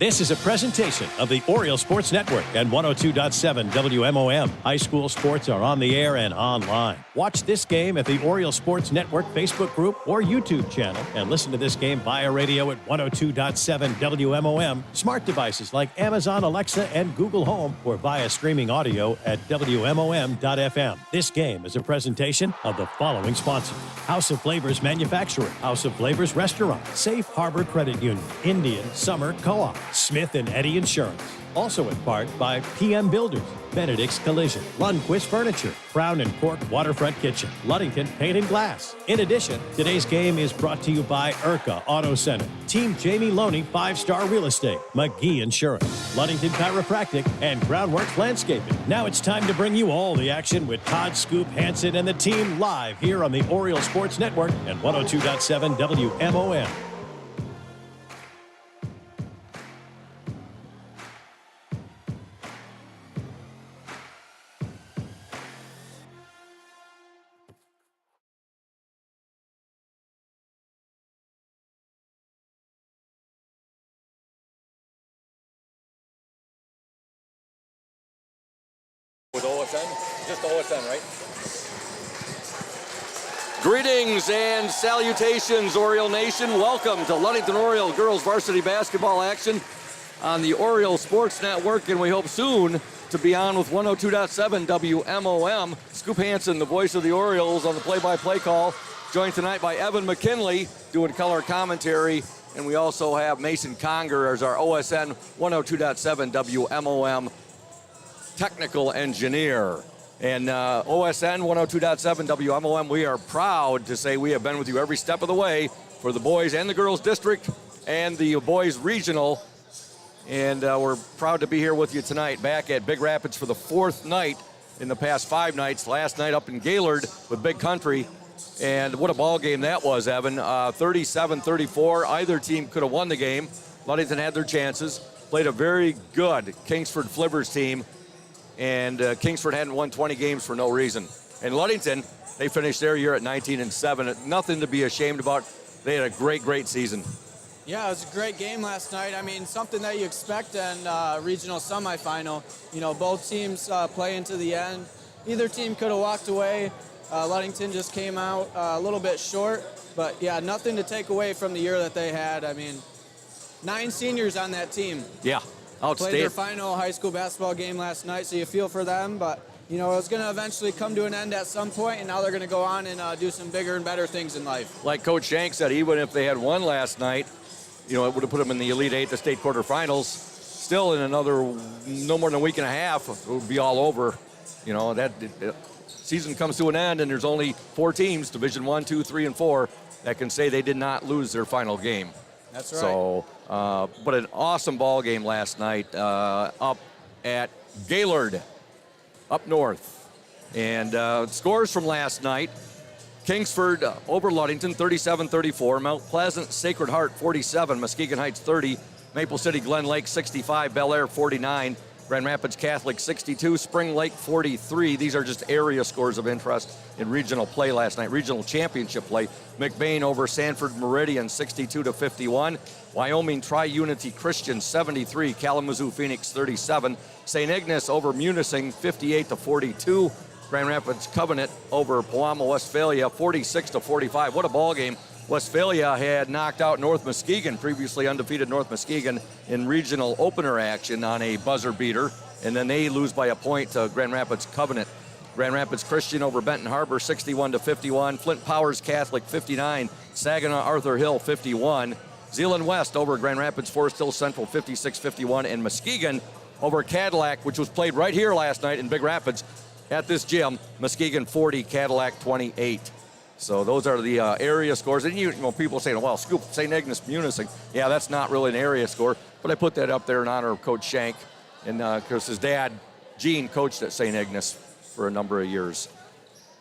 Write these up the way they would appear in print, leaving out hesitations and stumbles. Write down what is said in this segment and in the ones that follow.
This is a presentation of the Orioles Sports Network and 102.7 WMOM. High school sports are on the air and online. Watch this game at the Orioles Sports Network Facebook group or YouTube channel and listen to this game via radio at 102.7 WMOM, smart devices like Amazon Alexa and Google Home, or via streaming audio at WMOM.FM. This game is a presentation of the following sponsors: House of Flavors Manufacturing, House of Flavors Restaurant, Safe Harbor Credit Union, Indian Summer Co-op, Smith & Eddy Insurance. Also in part by PM Builders, Benedict's Collision, Lundquist Furniture, Crown and Cork Waterfront Kitchen, Ludington Paint and Glass. In addition, today's game is brought to you by IRCA Auto Center, Team Jamie Loney 5-Star Real Estate, McGee Insurance, Ludington Chiropractic, and Groundworks Landscaping. Now it's time to bring you all the action with Todd Scoop Hansen and the team live here on the Orioles Sports Network and 102.7 WMOM. With OSN? Just OSN, right? Greetings and salutations, Oriole Nation. Welcome to Ludington Oriole Girls Varsity Basketball action on the Oriole Sports Network, and we hope soon to be on with 102.7 WMOM. Scoop Hansen, the voice of the Orioles, on the play-by-play call, joined tonight by Evan McKinley doing color commentary, and we also have Mason Conger as our OSN 102.7 WMOM technical engineer. And OSN 102.7 WMOM, we are proud to say we have been with you every step of the way for the boys and the girls district and the boys regional. And we're proud to be here with you tonight back at Big Rapids for the fourth night in the past 5 nights. Last night up in Gaylord with Big Country. And what a ball game that was, Evan. 37-34. Either team could have won the game. Ludington had their chances. Played a very good Kingsford Flibbers team. And Kingsford hadn't won 20 games for no reason. And Ludington, they finished their year at 19-7. Nothing to be ashamed about. They had a great, great season. Yeah, it was a great game last night. I mean, something that you expect in regional semifinal. You know, both teams play into the end. Either team could have walked away. Ludington just came out a little bit short. But, yeah, nothing to take away from the year that they had. I mean, 9 seniors on that team. Yeah. Played their final high school basketball game last night, so you feel for them. But, you know, it was going to eventually come to an end at some point, and now they're going to go on and do some bigger and better things in life. Like Coach Shank said, even if they had won last night, you know, it would have put them in the Elite Eight, the state quarterfinals. Still in another no more than a week and a half, it would be all over. You know, that season comes to an end, and there's only 4 teams, Division 1, 2, 3, and 4, that can say they did not lose their final game. That's right. So, but an awesome ball game last night up at Gaylord, up north. And scores from last night: Kingsford over Ludington, 37-34. Mount Pleasant, Sacred Heart, 47. Muskegon Heights, 30. Maple City, Glen Lake, 65. Bel Air, 49. Grand Rapids Catholic, 62. Spring Lake, 43. These are just area scores of interest in regional play last night. Regional championship play: McBain over Sanford Meridian, 62-51. Wyoming Tri-Unity Christian, 73. Kalamazoo Phoenix, 37. St. Ignace over Munising, 58-42. Grand Rapids Covenant over Pewamo Westphalia, 46-45. What a ball game. Westphalia had knocked out North Muskegon, previously undefeated North Muskegon, in regional opener action on a buzzer beater, and then they lose by a point to Grand Rapids Covenant. Grand Rapids Christian over Benton Harbor, 61-51. Flint Powers Catholic, 59. Saginaw Arthur Hill, 51. Zeeland West over Grand Rapids Forest Hill Central, 56-51. And Muskegon over Cadillac, which was played right here last night in Big Rapids at this gym. Muskegon 40, Cadillac 28. So those are the area scores. And you know, people saying, well, Scoop, St. Ignace Munising. Yeah, that's not really an area score, but I put that up there in honor of Coach Shank. And because his dad, Gene, coached at St. Ignace for a number of years.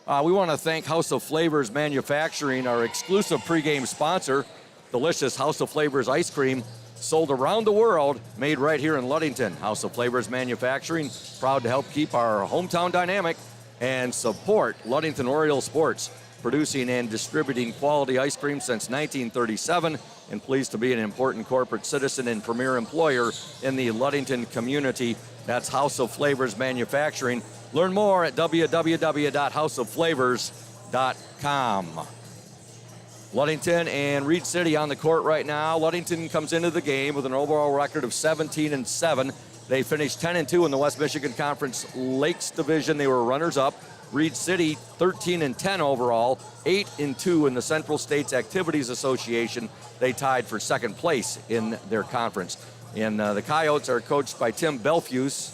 We want to thank House of Flavors Manufacturing, our exclusive pregame sponsor. Delicious House of Flavors ice cream, sold around the world, made right here in Ludington. House of Flavors Manufacturing, proud to help keep our hometown dynamic and support Ludington Oriole sports. producing and distributing quality ice cream since 1937, and pleased to be an important corporate citizen and premier employer in the Ludington community. That's House of Flavors Manufacturing. Learn more at www.houseofflavors.com. Ludington and Reed City on the court right now. Ludington comes into the game with an overall record of 17-7. They finished 10-2 in the West Michigan Conference Lakes Division. They were runners-up. Reed City 13-10 overall, 8-2 in the Central States Activities Association. They tied for second place in their conference. And the Coyotes are coached by Tim Belfuse.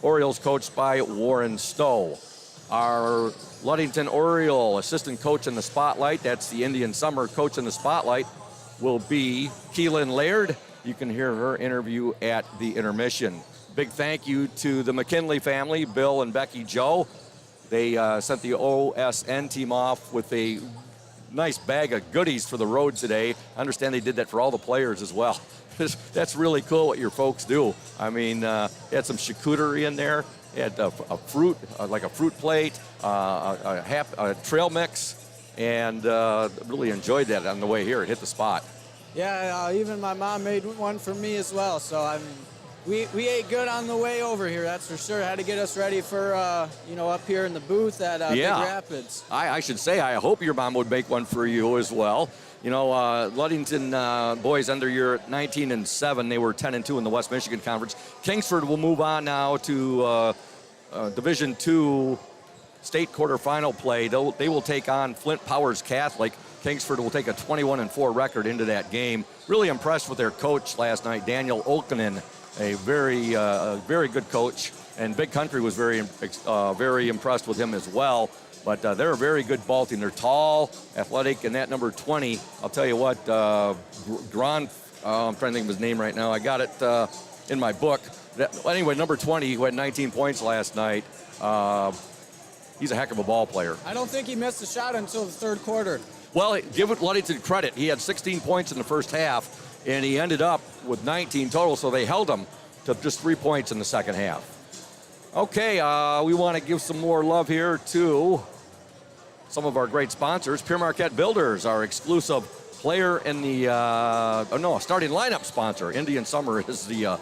Orioles coached by Warren Stowe. Our Ludington Oriole assistant coach in the spotlight, that's the Indian Summer coach in the spotlight, will be Keelan Laird. You can hear her interview at the intermission. Big thank you to the McKinley family, Bill and Becky Joe. They sent the OSN team off with a nice bag of goodies for the road today. I understand they did that for all the players as well. That's really cool what your folks do. I mean, they had some charcuterie in there. They had a fruit, like a fruit plate, a trail mix, and really enjoyed that on the way here. It hit the spot. Yeah, even my mom made one for me as well. So we ate good on the way over here, that's for sure. Had to get us ready for, up here in the booth at Big Rapids. I should say, I hope your mom would make one for you as well. You know, Ludington boys under year 19-7, they were 10-2 in the West Michigan Conference. Kingsford will move on now to Division II state quarterfinal play. They will take on Flint Powers Catholic. Kingsford will take a 21-4 record into that game. Really impressed with their coach last night, Daniel Olkinen, a very good coach. And Big Country was very impressed with him as well. But they're a very good ball team. They're tall, athletic, and that number 20, I'll tell you what, I'm trying to think of his name right now. I got it in my book. Anyway, number 20, who had 19 points last night, he's a heck of a ball player. I don't think he missed a shot until the third quarter. Well, give it Ludington credit. He had 16 points in the first half, and he ended up with 19 total, so they held him to just 3 points in the second half. Okay, we want to give some more love here to some of our great sponsors. Pure Marquette Builders, our exclusive player in the starting lineup sponsor. Indian Summer is the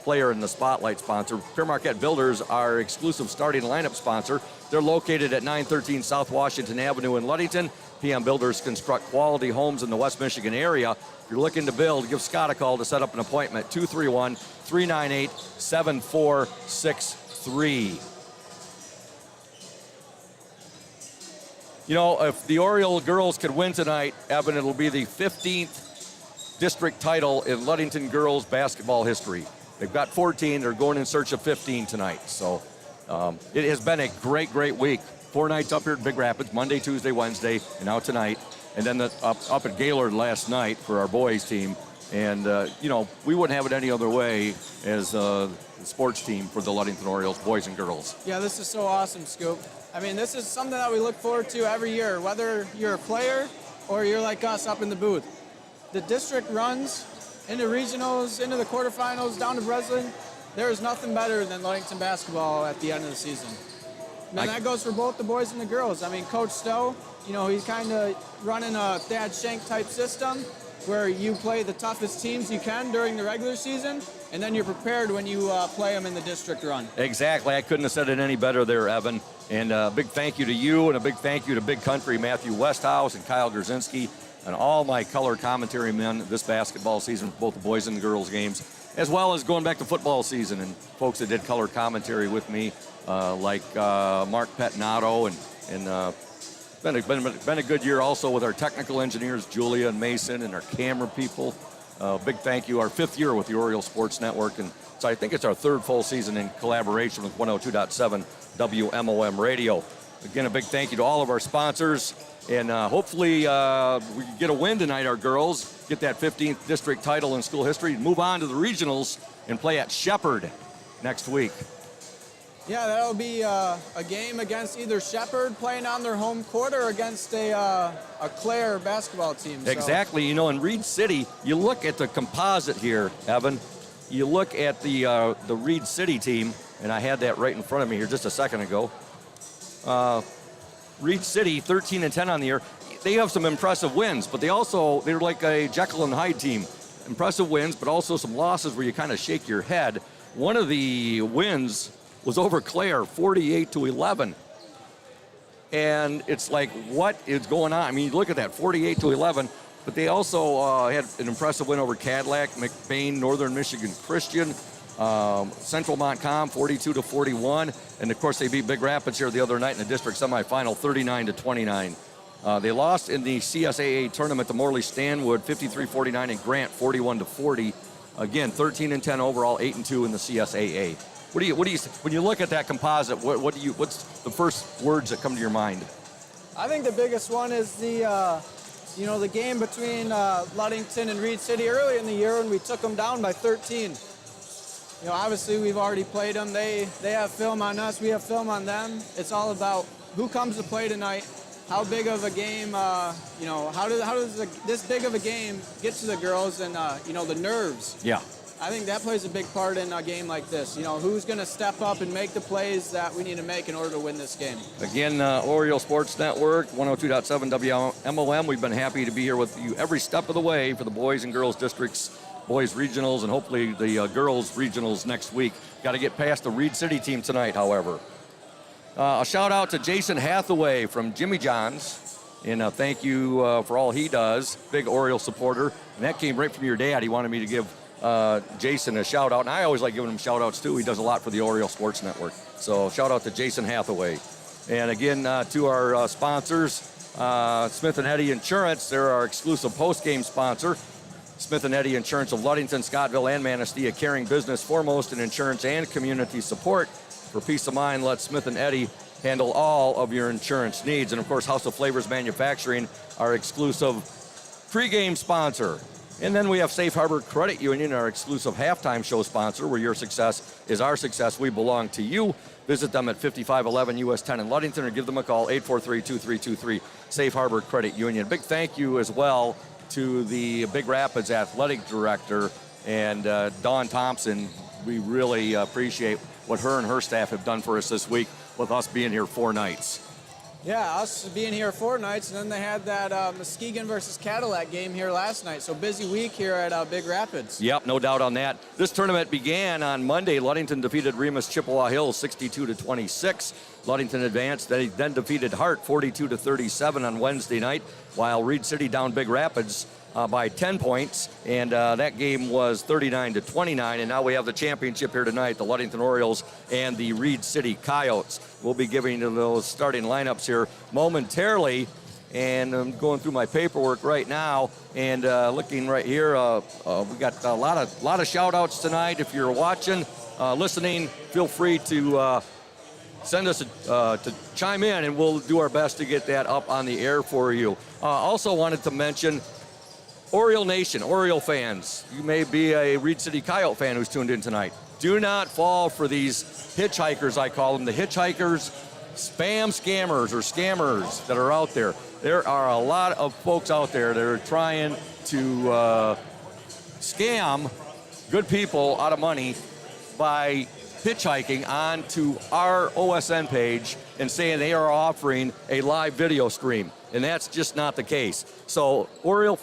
player in the spotlight sponsor. Pure Marquette Builders, our exclusive starting lineup sponsor. They're located at 913 South Washington Avenue in Ludington. PM Builders construct quality homes in the West Michigan area. If you're looking to build, give Scott a call to set up an appointment. 231-398-7463. You know, if the Oriole girls could win tonight, Evan, it'll be the 15th district title in Ludington girls basketball history. They've got 14. They're going in search of 15 tonight. So it has been a great week. 4 nights up here at Big Rapids, Monday, Tuesday, Wednesday, and now tonight. And then up at Gaylord last night for our boys team. And, we wouldn't have it any other way as the sports team for the Ludington Orioles, boys and girls. Yeah, this is so awesome, Scoop. I mean, this is something that we look forward to every year, whether you're a player or you're like us up in the booth. The district runs into regionals, into the quarterfinals, down to wrestling. There is nothing better than Ludington basketball at the end of the season. And that goes for both the boys and the girls. I mean, Coach Stowe, he's kind of running a Thad Shank type system where you play the toughest teams you can during the regular season, and then you're prepared when you play them in the district run. Exactly. I couldn't have said it any better there, Evan. And a big thank you to you, and a big thank you to Big Country, Matthew Westhouse and Kyle Grzinski, and all my color commentary men this basketball season, both the boys and the girls games, as well as going back to football season, and folks that did color commentary with me, like Mark Pettinato, and been a good year also with our technical engineers, Julia and Mason, and our camera people. Big thank you. Our 5th year with the Oriole Sports Network, and so I think it's our 3rd full season in collaboration with 102.7 WMOM Radio. Again, a big thank you to all of our sponsors, and hopefully we can get a win tonight, our girls, get that 15th district title in school history, move on to the regionals, and play at Shepherd next week. Yeah, that'll be a game against either Shepherd playing on their home court or against a Clare basketball team. Exactly. In Reed City, you look at the composite here, Evan. You look at the Reed City team, and I had that right in front of me here just a second ago. Reed City, 13-10 on the year. They have some impressive wins, but they're like a Jekyll and Hyde team. Impressive wins, but also some losses where you kind of shake your head. One of the wins was over Clare, 48-11. And it's like, what is going on? I mean, look at that, 48-11. But they also had an impressive win over Cadillac, McBain, Northern Michigan Christian, Central Montcalm, 42-41. And of course, they beat Big Rapids here the other night in the district semifinal, 39-29. They lost in the CSAA tournament to Morley Stanwood, 53-49, and Grant, 41-40. Again, 13-10 overall, 8-2 in the CSAA. What do you when you look at that composite? What's the first words that come to your mind? I think the biggest one is the game between Ludington and Reed City early in the year when we took them down by 13. Obviously we've already played them. They have film on us. We have film on them. It's all about who comes to play tonight. How big of a game, how does this big of a game get to the girls and, the nerves? Yeah. I think that plays a big part in a game like this. Who's going to step up and make the plays that we need to make in order to win this game? Again, Oriole Sports Network, 102.7 WMOM. We've been happy to be here with you every step of the way for the boys and girls districts, boys regionals, and hopefully the girls regionals next week. Got to get past the Reed City team tonight, however. A shout out to Jason Hathaway from Jimmy John's, and thank you for all he does. Big Oriole supporter, and that came right from your dad. He wanted me to give Jason a shout out, and I always like giving him shout outs too. He does a lot for the Oriole Sports Network. So shout out to Jason Hathaway. And again, to our sponsors, Smith & Eddy Insurance. They're our exclusive post-game sponsor. Smith & Eddy Insurance of Ludington, Scottville, and Manistee, a caring business foremost in insurance and community support. For peace of mind, let Smith & Eddy handle all of your insurance needs. And of course, House of Flavors Manufacturing, our exclusive pregame sponsor. And then we have Safe Harbor Credit Union, our exclusive halftime show sponsor, where your success is our success. We belong to you. Visit them at 5511 US 10 in Ludington or give them a call, 843-2323, Safe Harbor Credit Union. Big thank you as well to the Big Rapids Athletic Director and Dawn Thompson. We really appreciate what her and her staff have done for us this week with us being here 4 nights. Yeah, us being here 4 nights, and then they had that Muskegon versus Cadillac game here last night. So busy week here at Big Rapids. Yep, no doubt on that. This tournament began on Monday. Ludington defeated Remus Chippewa Hills 62-26. Ludington advanced. They then defeated Hart 42-37 on Wednesday night, while Reed City down Big Rapids by 10 points, and that game was 39-29, and now we have the championship here tonight, the Ludington Orioles and the Reed City Coyotes. We'll be giving you those starting lineups here momentarily, and I'm going through my paperwork right now, and looking right here, we got a lot of shout-outs tonight. If you're watching, listening, feel free to send us to chime in, and we'll do our best to get that up on the air for you. Also wanted to mention Oriole Nation, Oriole fans. You may be a Reed City Coyote fan who's tuned in tonight. Do not fall for these hitchhikers, I call them, the hitchhikers, spam scammers or scammers that are out there. There are a lot of folks out there that are trying to scam good people out of money by hitchhiking onto our OSN page and saying they are offering a live video stream, and that's just not the case. So Oriole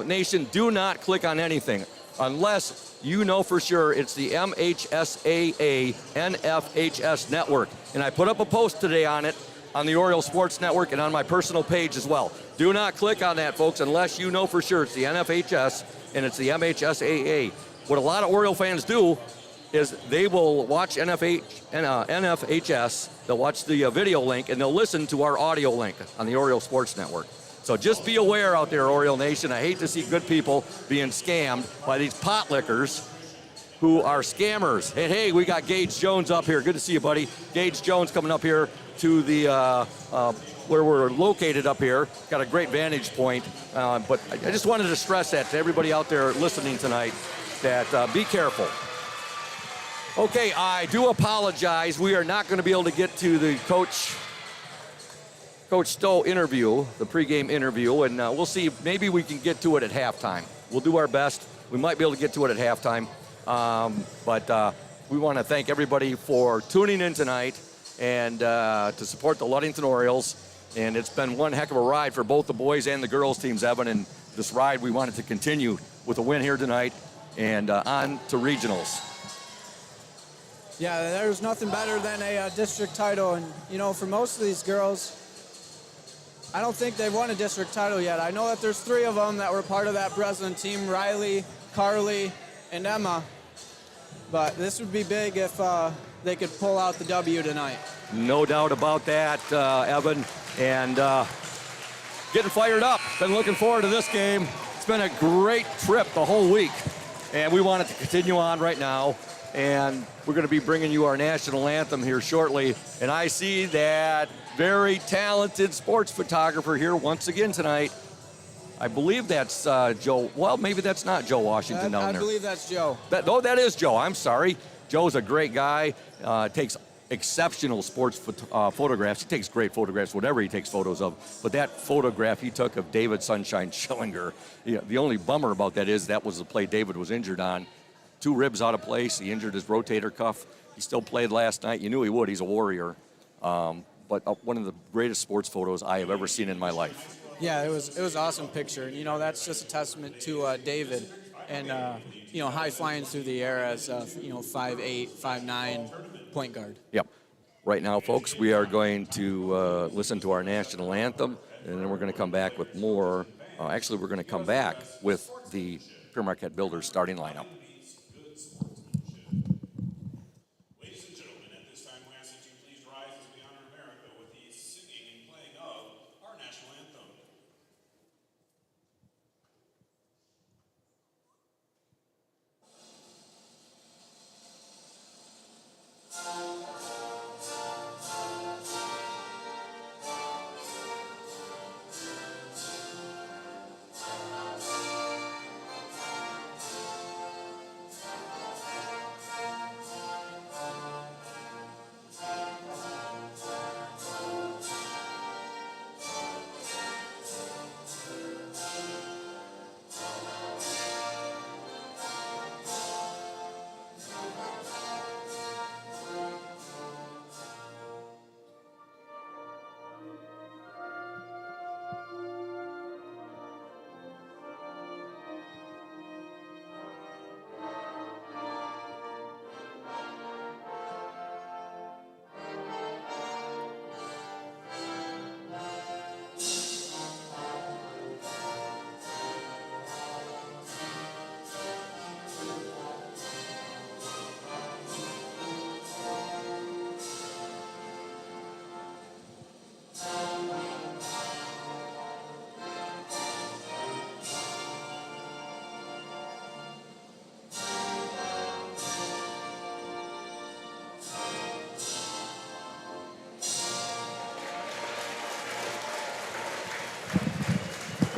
Nation, do not click on anything unless you know for sure it's the MHSAA NFHS network. And I put up a post today on it on the Oriole Sports Network and on my personal page as well. Do not click on that, folks, unless you know for sure it's the NFHS and it's the MHSAA. What a lot of Oriole fans do is they will watch NFHS, they'll watch the video link, and they'll listen to our audio link on the Oriole Sports Network. So just be aware out there, Oriole Nation. I hate to see good people being scammed by these pot lickers who are scammers. Hey, we got Gage Jones up here. Good to see you, buddy. Gage Jones coming up here to the where we're located up here. Got a great vantage point. But I just wanted to stress that to everybody out there listening tonight, that be careful. Okay, I do apologize. We are not going to be able to get to the Coach Stowe interview, the pregame interview, and we'll see. Maybe we can get to it at halftime. We'll do our best. We might be able to get to it at halftime. But we want to thank everybody for tuning in tonight and to support the Ludington Orioles. And it's been one heck of a ride for both the boys and the girls teams, Evan. And this ride we wanted to continue with a win here tonight and on to regionals. Yeah, there's nothing better than a district title. And, you know, for most of these girls, I don't think they've won a district title yet. I know that there's 3 of them that were part of that Breslin team, Riley, Carly, and Emma. But this would be big if they could pull out the W tonight. No doubt about that, Evan. And getting fired up. Been looking forward to this game. It's been a great trip the whole week. And we want it to continue on right now. And we're going to be bringing you our national anthem here shortly. And I see that very talented sports photographer here once again tonight. I believe that's Joe. Well, maybe that's not Joe Washington down there. I believe that's Joe. That is Joe. I'm sorry. Joe's a great guy. Takes exceptional sports photographs. He takes great photographs, whatever he takes photos of. But that photograph he took of David Sunshine Schillinger, the only bummer about that is that was the play David was injured on. 2 ribs out of place. He injured his rotator cuff. He still played last night. You knew he would. He's a warrior. But one of the greatest sports photos I have ever seen in my life. Yeah, it was an awesome picture. You know, that's just a testament to David and, you know, high flying through the air as, you know, 5'8", 5'9" point guard. Yep. Right now, folks, we are going to listen to our national anthem, and then we're going to come back with more. Actually, we're going to come back with the Pure Marquette Builders starting lineup.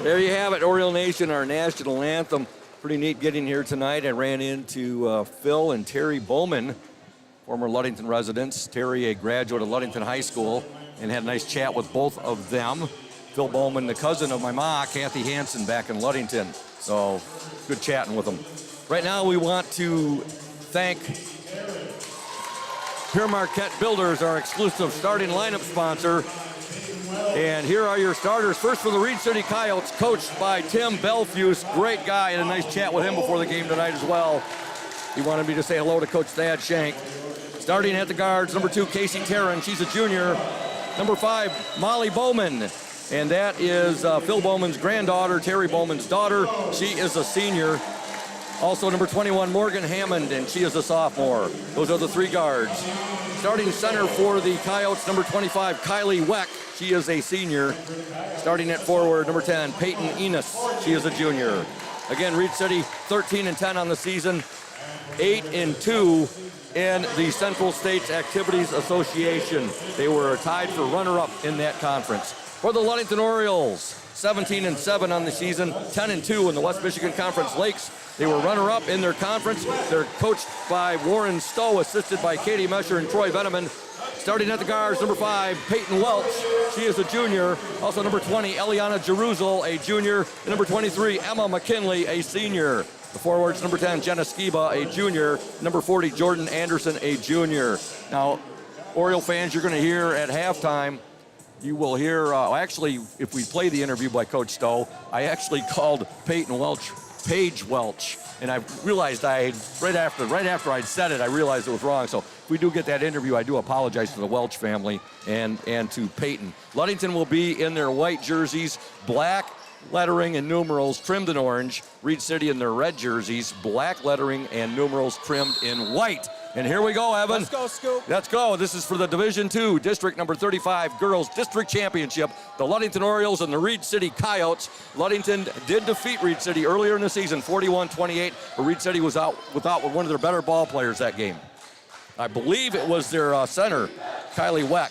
There you have it, Oriole Nation, our national anthem. Pretty neat getting here tonight. I ran into Phil and Terry Bowman, former Ludington residents. Terry, a graduate of Ludington High School, and had a nice chat with both of them. Phil Bowman, the cousin of my ma, Kathy Hansen, back in Ludington. So good chatting with them. Right now we want to thank Pure Marquette Builders, our exclusive starting lineup sponsor. And here are your starters. First for the Reed City Coyotes, coached by Tim Belfuse. Great guy. Had a nice chat with him before the game tonight as well. He wanted me to say hello to Coach Thad Shank. Starting at the guards, number 2, Casey Tarrin. She's a junior. Number 5, Molly Bowman. And that is Phil Bowman's granddaughter, Terry Bowman's daughter. She is a senior. Also number 21, Morgan Hammond, and she is a sophomore. Those are the 3 guards. Starting center for the Coyotes, number 25, Kylie Weck. She is a senior. Starting at forward, number 10, Peyton Enos. She is a junior. Again, Reed City 13-10 on the season, 8-2 in the Central States Activities Association. They were tied for runner-up in that conference. For the Ludington Orioles, 17-7 on the season, 10-2 in the West Michigan Conference Lakes. They were runner-up in their conference. They're coached by Warren Stowe, assisted by Katie Mesher and Troy Veneman. Starting at the guards, number 5, Peyton Welch. She is a junior. Also number 20, Eliana Jeruzel, a junior. And number 23, Emma McKinley, a senior. The forwards, number 10, Jenna Skiba, a junior. Number 40, Jordan Anderson, a junior. Now, Oriole fans, you're going to hear at halftime you will hear, actually, if we play the interview by Coach Stowe, I actually called Peyton Welch Paige Welch, and I realized right after I'd said it, I realized it was wrong. So if we do get that interview, I do apologize to the Welch family and to Peyton. Ludington will be in their white jerseys, black lettering and numerals trimmed in orange. Reed City in their red jerseys, black lettering and numerals trimmed in white. And here we go, Evan. Let's go, Scoop. Let's go. This is for the Division II, District number 35, Girls District Championship. The Ludington Orioles and the Reed City Coyotes. Ludington did defeat Reed City earlier in the season, 41-28, but Reed City was out without one of their better ball players that game. I believe it was their center, Kylie Weck.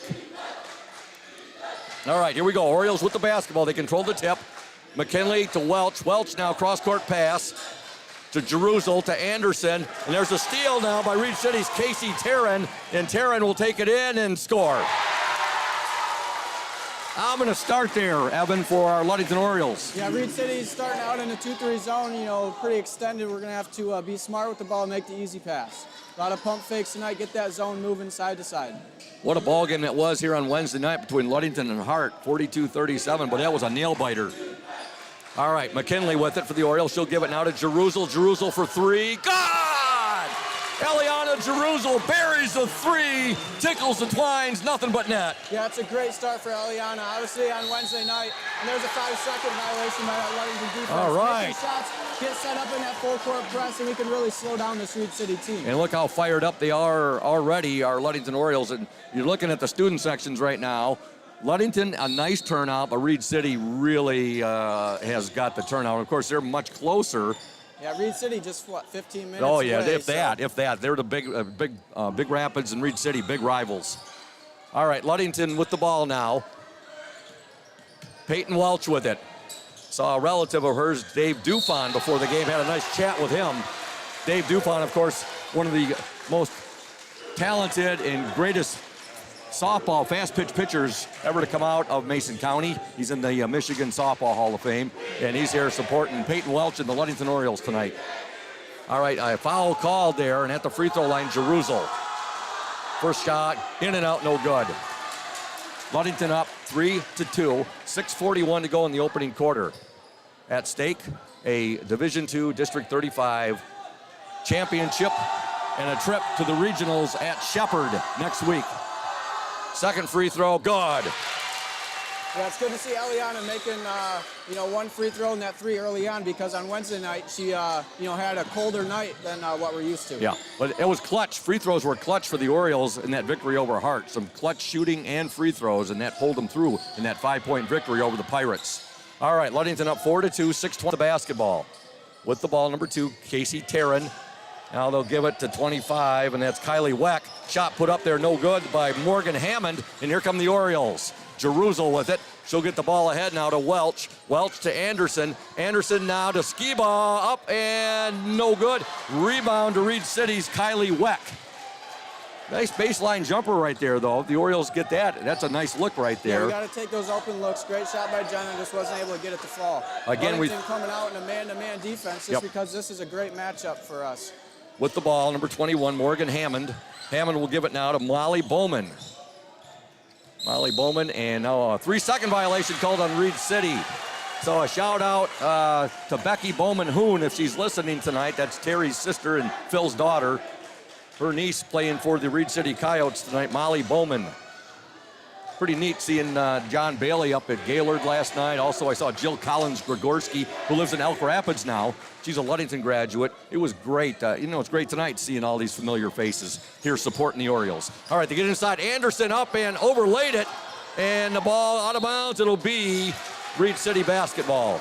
All right, here we go. Orioles with the basketball. They control the tip. McKinley to Welch. Welch now cross-court pass to Jerusalem, to Anderson, and there's a steal now by Reed City's Casey Taryn, and Taryn will take it in and score. I'm going to start there, Evan, for our Ludington Orioles. Yeah, Reed City's starting out in a 2-3 zone, pretty extended. We're going to have to be smart with the ball and make the easy pass. A lot of pump fakes tonight, get that zone moving side to side. What a ball game that was here on Wednesday night between Ludington and Hart, 42-37, but that was a nail-biter. All right, McKinley with it for the Orioles. She'll give it now to Jerusalem. Jerusalem for three. God! Eliana Jerusalem buries the three, tickles the twines, nothing but net. Yeah, it's a great start for Eliana. Obviously on Wednesday night, and there's a 5-second violation by that Ludington defense. All right. Making shots, get set up in that full-court press, and we can really slow down this Reed City team. And look how fired up they are already, our Ludington Orioles. And you're looking at the student sections right now. Ludington, a nice turnout, but Reed City really has got the turnout. Of course, they're much closer. Yeah, Reed City just, 15 minutes Oh, yeah, away, if that. They're the Big Rapids and Reed City, big rivals. All right, Ludington with the ball now. Peyton Welch with it. Saw a relative of hers, Dave Dufon, before the game. Had a nice chat with him. Dave Dufon, of course, one of the most talented and greatest softball fast pitch pitchers ever to come out of Mason County. He's in the Michigan Softball Hall of Fame, and he's here supporting Peyton Welch and the Ludington Orioles tonight. All right, a foul called there, and at the free throw line, Jerusalem. First shot, in and out, no good. Ludington up 3-2, 6:41 to go in the opening quarter. At stake, a Division II District 35 championship and a trip to the regionals at Shepherd next week. Second free throw, good. Yeah, it's good to see Eliana making, one free throw and that three early on, because on Wednesday night she, had a colder night than what we're used to. Yeah, but it was clutch. Free throws were clutch for the Orioles in that victory over Hart. Some clutch shooting and free throws, and that pulled them through in that 5-point victory over the Pirates. All right, Ludington up 4-2, 6:20 the basketball. With the ball, number 2, Casey Taryn. Now they'll give it to 25, and that's Kylie Weck. Shot put up there, no good by Morgan Hammond, and here come the Orioles. Jerusalem with it. She'll get the ball ahead now to Welch. Welch to Anderson. Anderson now to Skiba, up and no good. Rebound to Reed City's Kylie Weck. Nice baseline jumper right there, though. The Orioles get that. That's a nice look right there. Yeah, we got to take those open looks. Great shot by Jenna, just wasn't able to get it to fall. Again, Ludington coming out in a man-to-man defense just because this is a great matchup for us. With the ball, number 21, Morgan Hammond. Hammond will give it now to Molly Bowman. Molly Bowman, and now a 3-second violation called on Reed City. So a shout out to Becky Bowman-Hoon if she's listening tonight. That's Terry's sister and Phil's daughter. Her niece playing for the Reed City Coyotes tonight, Molly Bowman. Pretty neat seeing John Bailey up at Gaylord last night. Also, I saw Jill Collins-Gregorski, who lives in Elk Rapids now. She's a Ludington graduate. It was great. It's great tonight seeing all these familiar faces here supporting the Orioles. All right, they get inside. Anderson up and overlaid it. And the ball out of bounds. It'll be Reed City basketball.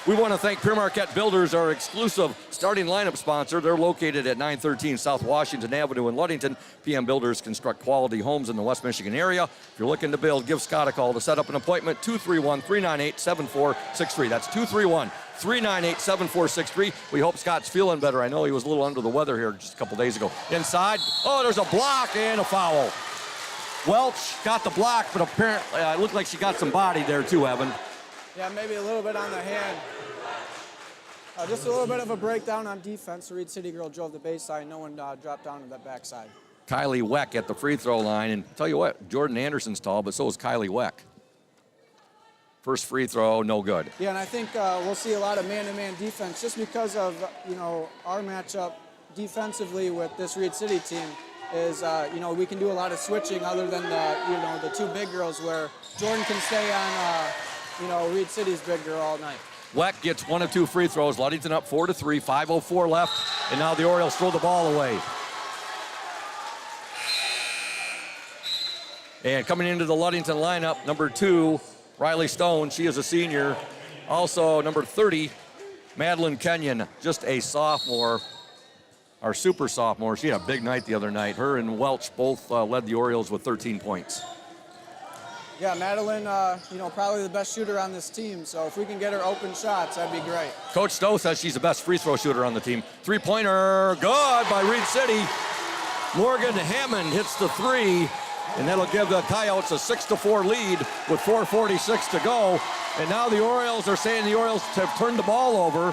We want to thank Pure Marquette Builders, our exclusive starting lineup sponsor. They're located at 913 South Washington Avenue in Ludington. PM Builders construct quality homes in the West Michigan area. If you're looking to build, give Scott a call to set up an appointment, 231-398-7463. That's 231-398-7463. We hope Scott's feeling better. I know he was a little under the weather here just a couple days ago. Inside, there's a block and a foul. Welch got the block, but apparently it looked like she got some body there too, Evan. Yeah, maybe a little bit on the hand. Just a little bit of a breakdown on defense. The Reed City girl drove the baseline. No one dropped down to that backside. Kylie Weck at the free throw line. And tell you what, Jordan Anderson's tall, but so is Kylie Weck. First free throw, no good. Yeah, and I think we'll see a lot of man-to-man defense just because of, our matchup defensively with this Reed City team is, we can do a lot of switching other than the two big girls where Jordan can stay on, Reed City's big girl all night. Weck gets 1 of 2 free throws. Ludington up 4-3, 5:04 left, and now the Orioles throw the ball away. And coming into the Ludington lineup, number 2, Riley Stone. She is a senior. Also, number 30, Madeline Kenyon, just a sophomore, our super sophomore. She had a big night the other night. Her and Welch both led the Orioles with 13 points. Yeah, Madeline, probably the best shooter on this team. So if we can get her open shots, that'd be great. Coach Stowe says she's the best free throw shooter on the team. Three-pointer, good by Reed City. Morgan Hammond hits the 3. And that'll give the Coyotes a 6-4 lead with 4:46 to go. And now the Orioles are saying the Orioles have turned the ball over.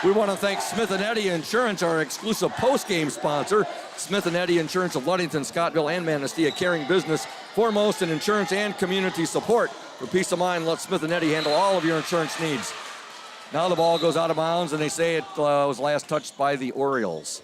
We want to thank Smith & Eddy Insurance, our exclusive post-game sponsor. Smith & Eddy Insurance of Ludington, Scottville, and Manistee, a caring business foremost in insurance and community support. For peace of mind, let Smith & Eddy handle all of your insurance needs. Now the ball goes out of bounds, and they say it was last touched by the Orioles.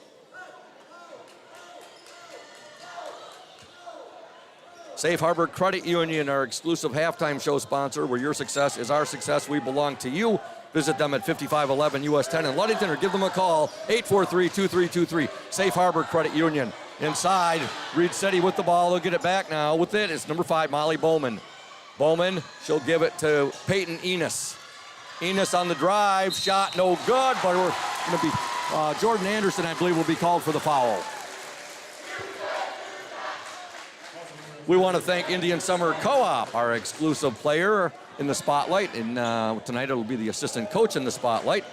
Safe Harbor Credit Union, our exclusive halftime show sponsor, where your success is our success. We belong to you. Visit them at 5511 US 10 in Ludington or give them a call, 843-2323. Safe Harbor Credit Union. Inside, Reed City with the ball. They'll get it back now. With it, it's number 5, Molly Bowman. Bowman, she'll give it to Peyton Enos. Enos on the drive, shot no good, but we're going to be, Jordan Anderson, I believe, will be called for the foul. We want to thank Indian Summer Co-op, our exclusive player in the spotlight. And tonight it'll be the assistant coach in the spotlight.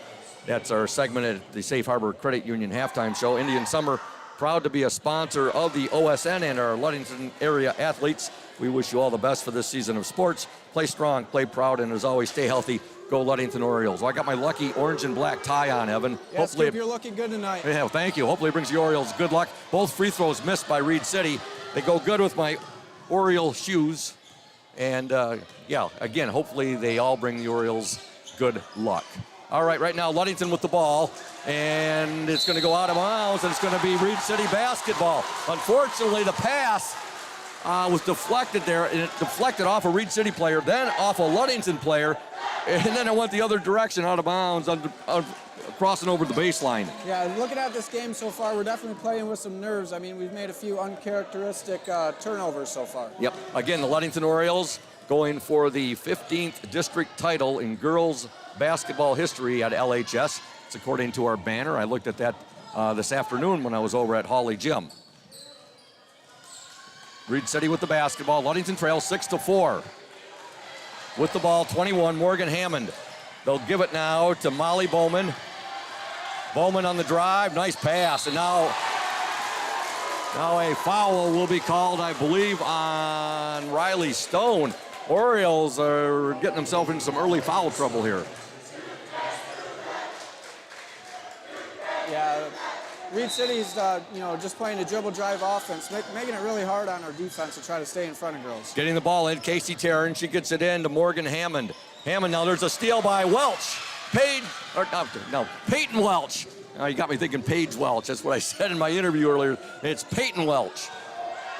That's our segment at the Safe Harbor Credit Union halftime show. Indian Summer, proud to be a sponsor of the OSN and our Ludington area athletes. We wish you all the best for this season of sports. Play strong, play proud, and as always, stay healthy. Go Ludington Orioles. Well, I got my lucky orange and black tie on, Evan. Yeah, hopefully you're looking good tonight. Yeah, thank you. Hopefully it brings the Orioles good luck. Both free throws missed by Reed City. They go good with my Oriole shoes. And, again, hopefully they all bring the Orioles good luck. All right now, Ludington with the ball. And it's going to go out of bounds, and it's going to be Reed City basketball. Unfortunately, the pass was deflected there, and it deflected off a Reed City player, then off a Ludington player, and then it went the other direction out of bounds, crossing over the baseline. Yeah, looking at this game so far, we're definitely playing with some nerves. I mean, we've made a few uncharacteristic turnovers so far. Yep. Again, the Ludington Orioles going for the 15th district title in girls basketball history at LHS. It's according to our banner. I looked at that this afternoon when I was over at Hawley Gym. Reed City with the basketball. Ludington trails 6-4. With the ball, 21, Morgan Hammond. They'll give it now to Molly Bowman. Bowman on the drive, nice pass, and now a foul will be called, I believe, on Riley Stone. Orioles are getting themselves into some early foul trouble here. Yeah, Reed City's, just playing a dribble drive offense, making it really hard on our defense to try to stay in front of girls. Getting the ball in, Casey Tarrant, she gets it in to Morgan Hammond. Hammond, now there's a steal by Welch. Peyton Welch. Now you got me thinking Paige Welch. That's what I said in my interview earlier. It's Peyton Welch.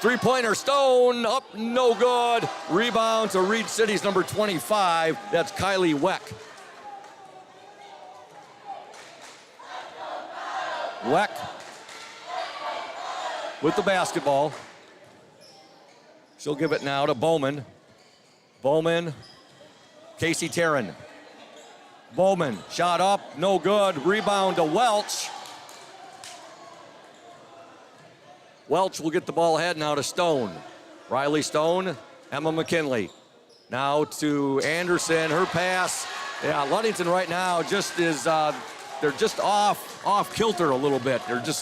Three-pointer, Stone, up, no good. Rebound to Reed City's number 25. That's Kylie Weck. Weck with the basketball. She'll give it now to Bowman. Bowman, Casey Tarrant. Bowman, shot up, no good. Rebound to Welch. Welch will get the ball ahead now to Stone. Riley Stone, Emma McKinley. Now to Anderson, her pass. Yeah, Ludington right now just is, they're just off kilter a little bit. They're passing.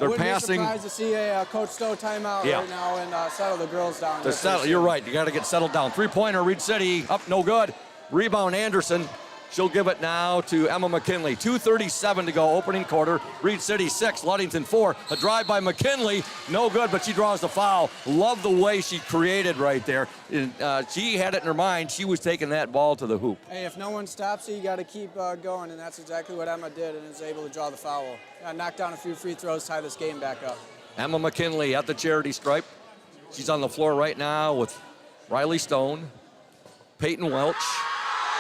I wouldn't be surprised to see a Coach Stowe timeout right now and settle the girls down. You're right, you got to get settled down. Three-pointer, Reed City, up, no good. Rebound, Anderson. She'll give it now to Emma McKinley. 2:37 to go, opening quarter. Reed City 6, Ludington 4. A drive by McKinley, no good, but she draws the foul. Love the way she created right there. She had it in her mind. She was taking that ball to the hoop. Hey, if no one stops you, you got to keep going, and that's exactly what Emma did, and is able to draw the foul. Knock down a few free throws, tie this game back up. Emma McKinley at the charity stripe. She's on the floor right now with Riley Stone, Peyton Welch,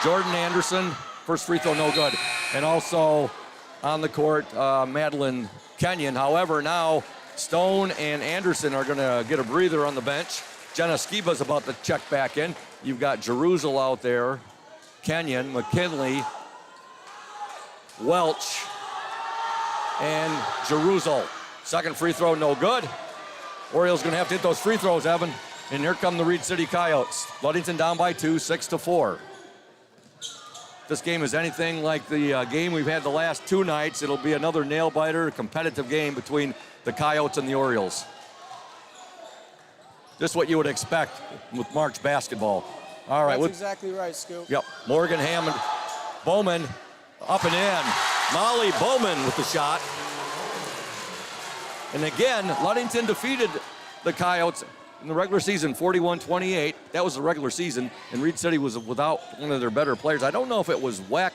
Jordan Anderson. First free throw, no good. And also on the court, Madeline Kenyon. However, now Stone and Anderson are going to get a breather on the bench. Jenna Skiba's about to check back in. You've got Jerusalem out there, Kenyon, McKinley, Welch, and Jerusalem. Second free throw, no good. Orioles going to have to hit those free throws, Evan. And here come the Reed City Coyotes. Ludington down by 2, 6-4. This game is anything like the game we've had the last 2 nights. It'll be another nail-biter, competitive game between the Coyotes and the Orioles. Just what you would expect with March basketball. All right. That's exactly right, Scoop. Yep. Morgan Hammond. Bowman up and in. Molly Bowman with the shot. And again, Ludington defeated the Coyotes in the regular season, 41-28. That was the regular season, and Reed City was without one of their better players. I don't know if it was Weck.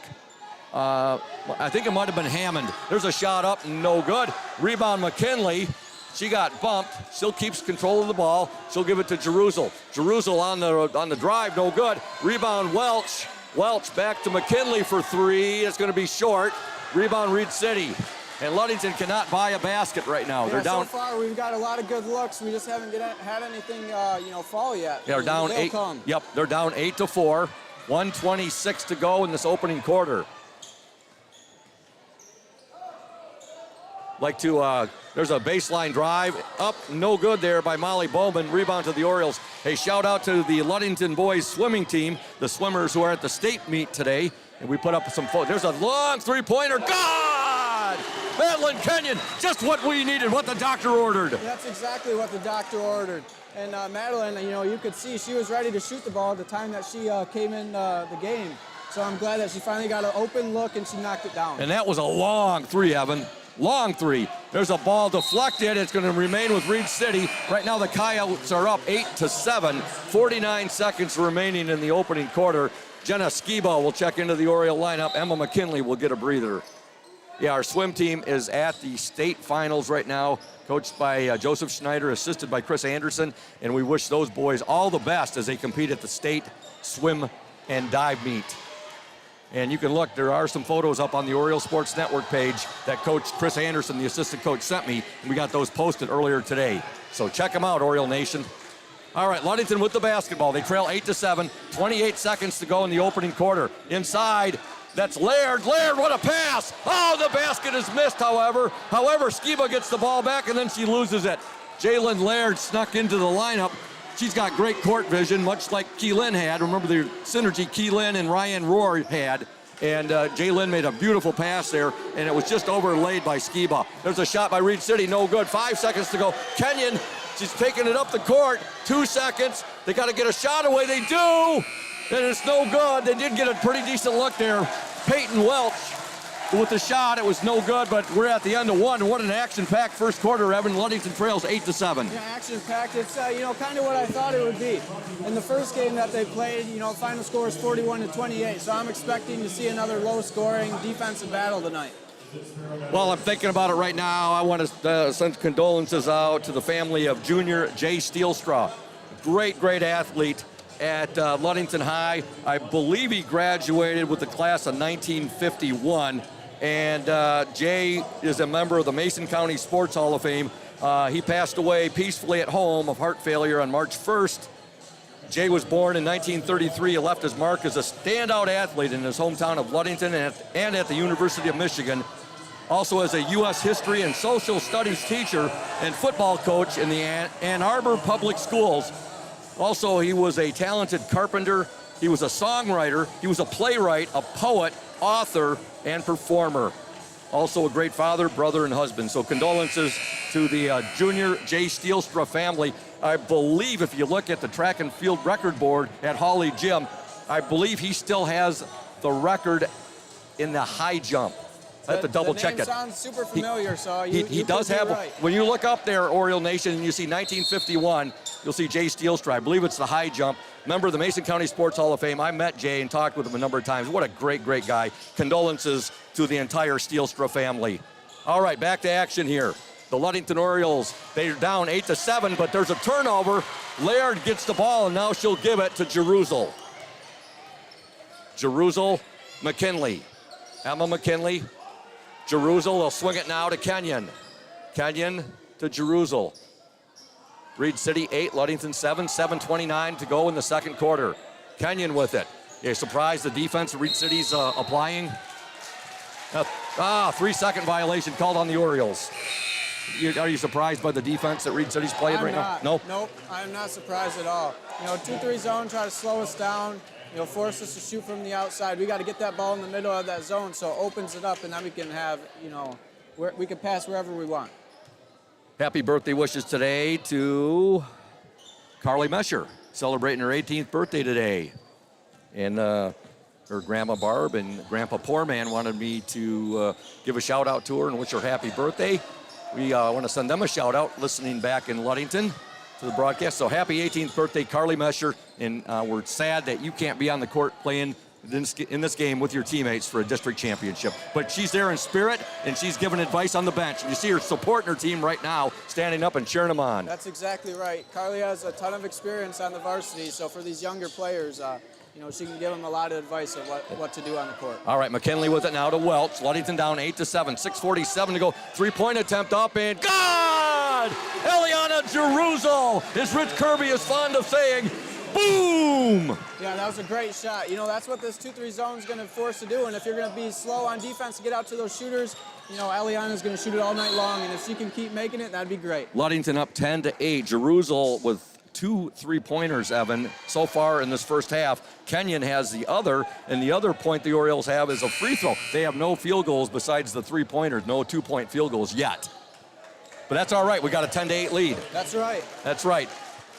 I think it might have been Hammond. There's a shot up, no good. Rebound McKinley. She got bumped. Still keeps control of the ball. She'll give it to Jerusalem. Jerusalem on the drive, no good. Rebound Welch. Welch back to McKinley for 3. It's going to be short. Rebound Reed City. And Ludington cannot buy a basket right now. They're down. So far, we've got a lot of good looks. We just haven't had anything, fall yet. They're down 8. Come. Yep, they're down 8-4. 1:26 to go in this opening quarter. There's a baseline drive up, no good there by Molly Bowman. Rebound to the Orioles. Hey, shout out to the Ludington boys swimming team, the swimmers who are at the state meet today. And we put up some photos. There's a long three-pointer. God! Madeline Kenyon, just what we needed, what the doctor ordered. That's exactly what the doctor ordered. And Madeline, you could see she was ready to shoot the ball at the time that she came in the game. So I'm glad that she finally got an open look and she knocked it down. And that was a long 3, Evan. Long 3. There's a ball deflected. It's going to remain with Reed City. Right now the Coyotes are up 8-7. 49 seconds remaining in the opening quarter. Jenna Skiba will check into the Oriole lineup. Emma McKinley will get a breather. Yeah, our swim team is at the state finals right now, coached by Joseph Schneider, assisted by Chris Anderson, and we wish those boys all the best as they compete at the state swim and dive meet. And you can look, there are some photos up on the Oriole Sports Network page that Coach Chris Anderson, the assistant coach, sent me, and we got those posted earlier today. So check them out, Oriole Nation. All right, Ludington with the basketball. They trail 8-7, 28 seconds to go in the opening quarter. Inside, that's Laird. Laird, what a pass! Oh, the basket is missed, however. Skiba gets the ball back, and then she loses it. Jalen Laird snuck into the lineup. She's got great court vision, much like Keelan had. Remember the synergy Keelan and Ryan Rohr had. And Jalen made a beautiful pass there, and it was just overlaid by Skiba. There's a shot by Reed City, no good. 5 seconds to go. Kenyon, she's taking it up the court. 2 seconds. They got to get a shot away. They do, and it's no good. They did get a pretty decent look there. Peyton Welch with the shot. It was no good, but we're at the end of 1. What an action-packed first quarter, Evan. Ludington trails 8-7. Yeah, action-packed. It's, kind of what I thought it would be. In the first game that they played, final score is 41-28, so I'm expecting to see another low-scoring defensive battle tonight. Well, I'm thinking about it right now. I want to send condolences out to the family of junior Jay Steelstraw. Great athlete at Ludington High. I believe he graduated with the class of 1951. And Jay is a member of the Mason County Sports Hall of Fame. He passed away peacefully at home of heart failure on March 1st. Jay was born in 1933. He left his mark as a standout athlete in his hometown of Ludington and at the University of Michigan. Also as a U.S. history and social studies teacher and football coach in the Ann Arbor Public Schools. Also, he was a talented carpenter. He was a songwriter. He was a playwright, a poet, author, and performer. Also a great father, brother, and husband. So condolences to the junior Jay Steelstra family. I believe if you look at the track and field record board at Hawley Gym, I believe he still has the record in the high jump. I have to double check it. it. Sounds super familiar, so he does have. Right. When you look up there, Oriole Nation, and you see 1951, you'll see Jay Steelstra. I believe it's the high jump. Member of the Mason County Sports Hall of Fame. I met Jay and talked with him a number of times. What a great, great guy. Condolences to the entire Steelstra family. All right, back to action here. The Ludington Orioles, they're down 8-7, but there's a turnover. Laird gets the ball, and now she'll give it to Jeruzel. Jeruzel, McKinley. Emma McKinley. Jeruzel will swing it now to Kenyon. Kenyon to Jeruzel. Reed City 8, Ludington 7, 7:29 to go in the second quarter. Kenyon with it. You're surprised the defense Reed City's applying? 3-second violation called on the Orioles. Are you surprised by the defense that Reed City's playing right now? Nope. Nope, I'm not surprised at all. 2-3 zone, try to slow us down, force us to shoot from the outside. We got to get that ball in the middle of that zone so it opens it up, and then we can have, we can pass wherever we want. Happy birthday wishes today to Carly Mesher, celebrating her 18th birthday today. And her Grandma Barb and Grandpa Poorman wanted me to give a shout out to her and wish her happy birthday. We want to send them a shout out listening back in Ludington to the broadcast. So happy 18th birthday, Carly Mesher. And we're sad that you can't be on the court playing in this game with your teammates for a district championship. But she's there in spirit, and she's giving advice on the bench. You see her supporting her team right now, standing up and cheering them on. That's exactly right. Carly has a ton of experience on the varsity, so for these younger players, she can give them a lot of advice of what to do on the court. All right, McKinley with it now to Welch. Ludington down 8-7, 6:47 to go. Three-point attempt up and God! Eliana Jeruzel, as Rich Kirby is fond of saying, boom! Yeah, that was a great shot. That's what this 2-3 zone is going to force to do, and if you're going to be slow on defense to get out to those shooters, Eliana's going to shoot it all night long, and if she can keep making it, that'd be great. Ludington up 10-8. Jeruzel with 2 3-pointers, Evan, so far in this first half. Kenyon has the other, and the other point the Orioles have is a free throw. They have no field goals besides the 3-pointers, no 2-point field goals yet. But that's all right. We got a 10-8 lead. That's right. That's right.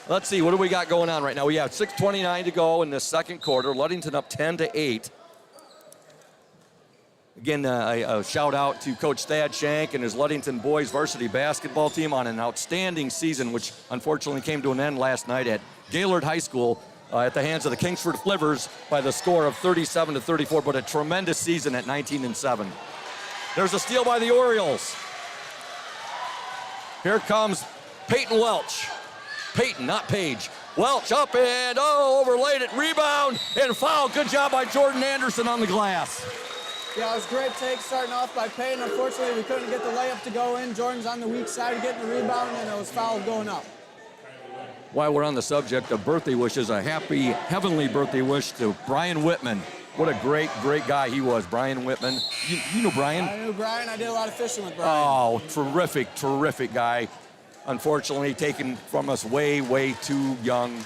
Let's see, what do we got going on right now? We have 6:29 to go in the second quarter. Ludington up 10-8. Again, a shout out to Coach Thad Shank and his Ludington boys varsity basketball team on an outstanding season, which unfortunately came to an end last night at Gaylord High School at the hands of the Kingsford Flivers by the score of 37-34, but a tremendous season at 19-7. There's a steal by the Orioles. Here comes Peyton Welch. Peyton, not Page. Welch up and overlaid it. Rebound and foul. Good job by Jordan Anderson on the glass. Yeah, it was a great take starting off by Payne. Unfortunately, we couldn't get the layup to go in. Jordan's on the weak side getting the rebound, and it was fouled going up. While we're on the subject of birthday wishes, a happy heavenly birthday wish to Brian Whitman. What a great, great guy he was, Brian Whitman. You know Brian? I knew Brian. I did a lot of fishing with Brian. Oh, terrific, terrific guy. Unfortunately, taken from us way, way too young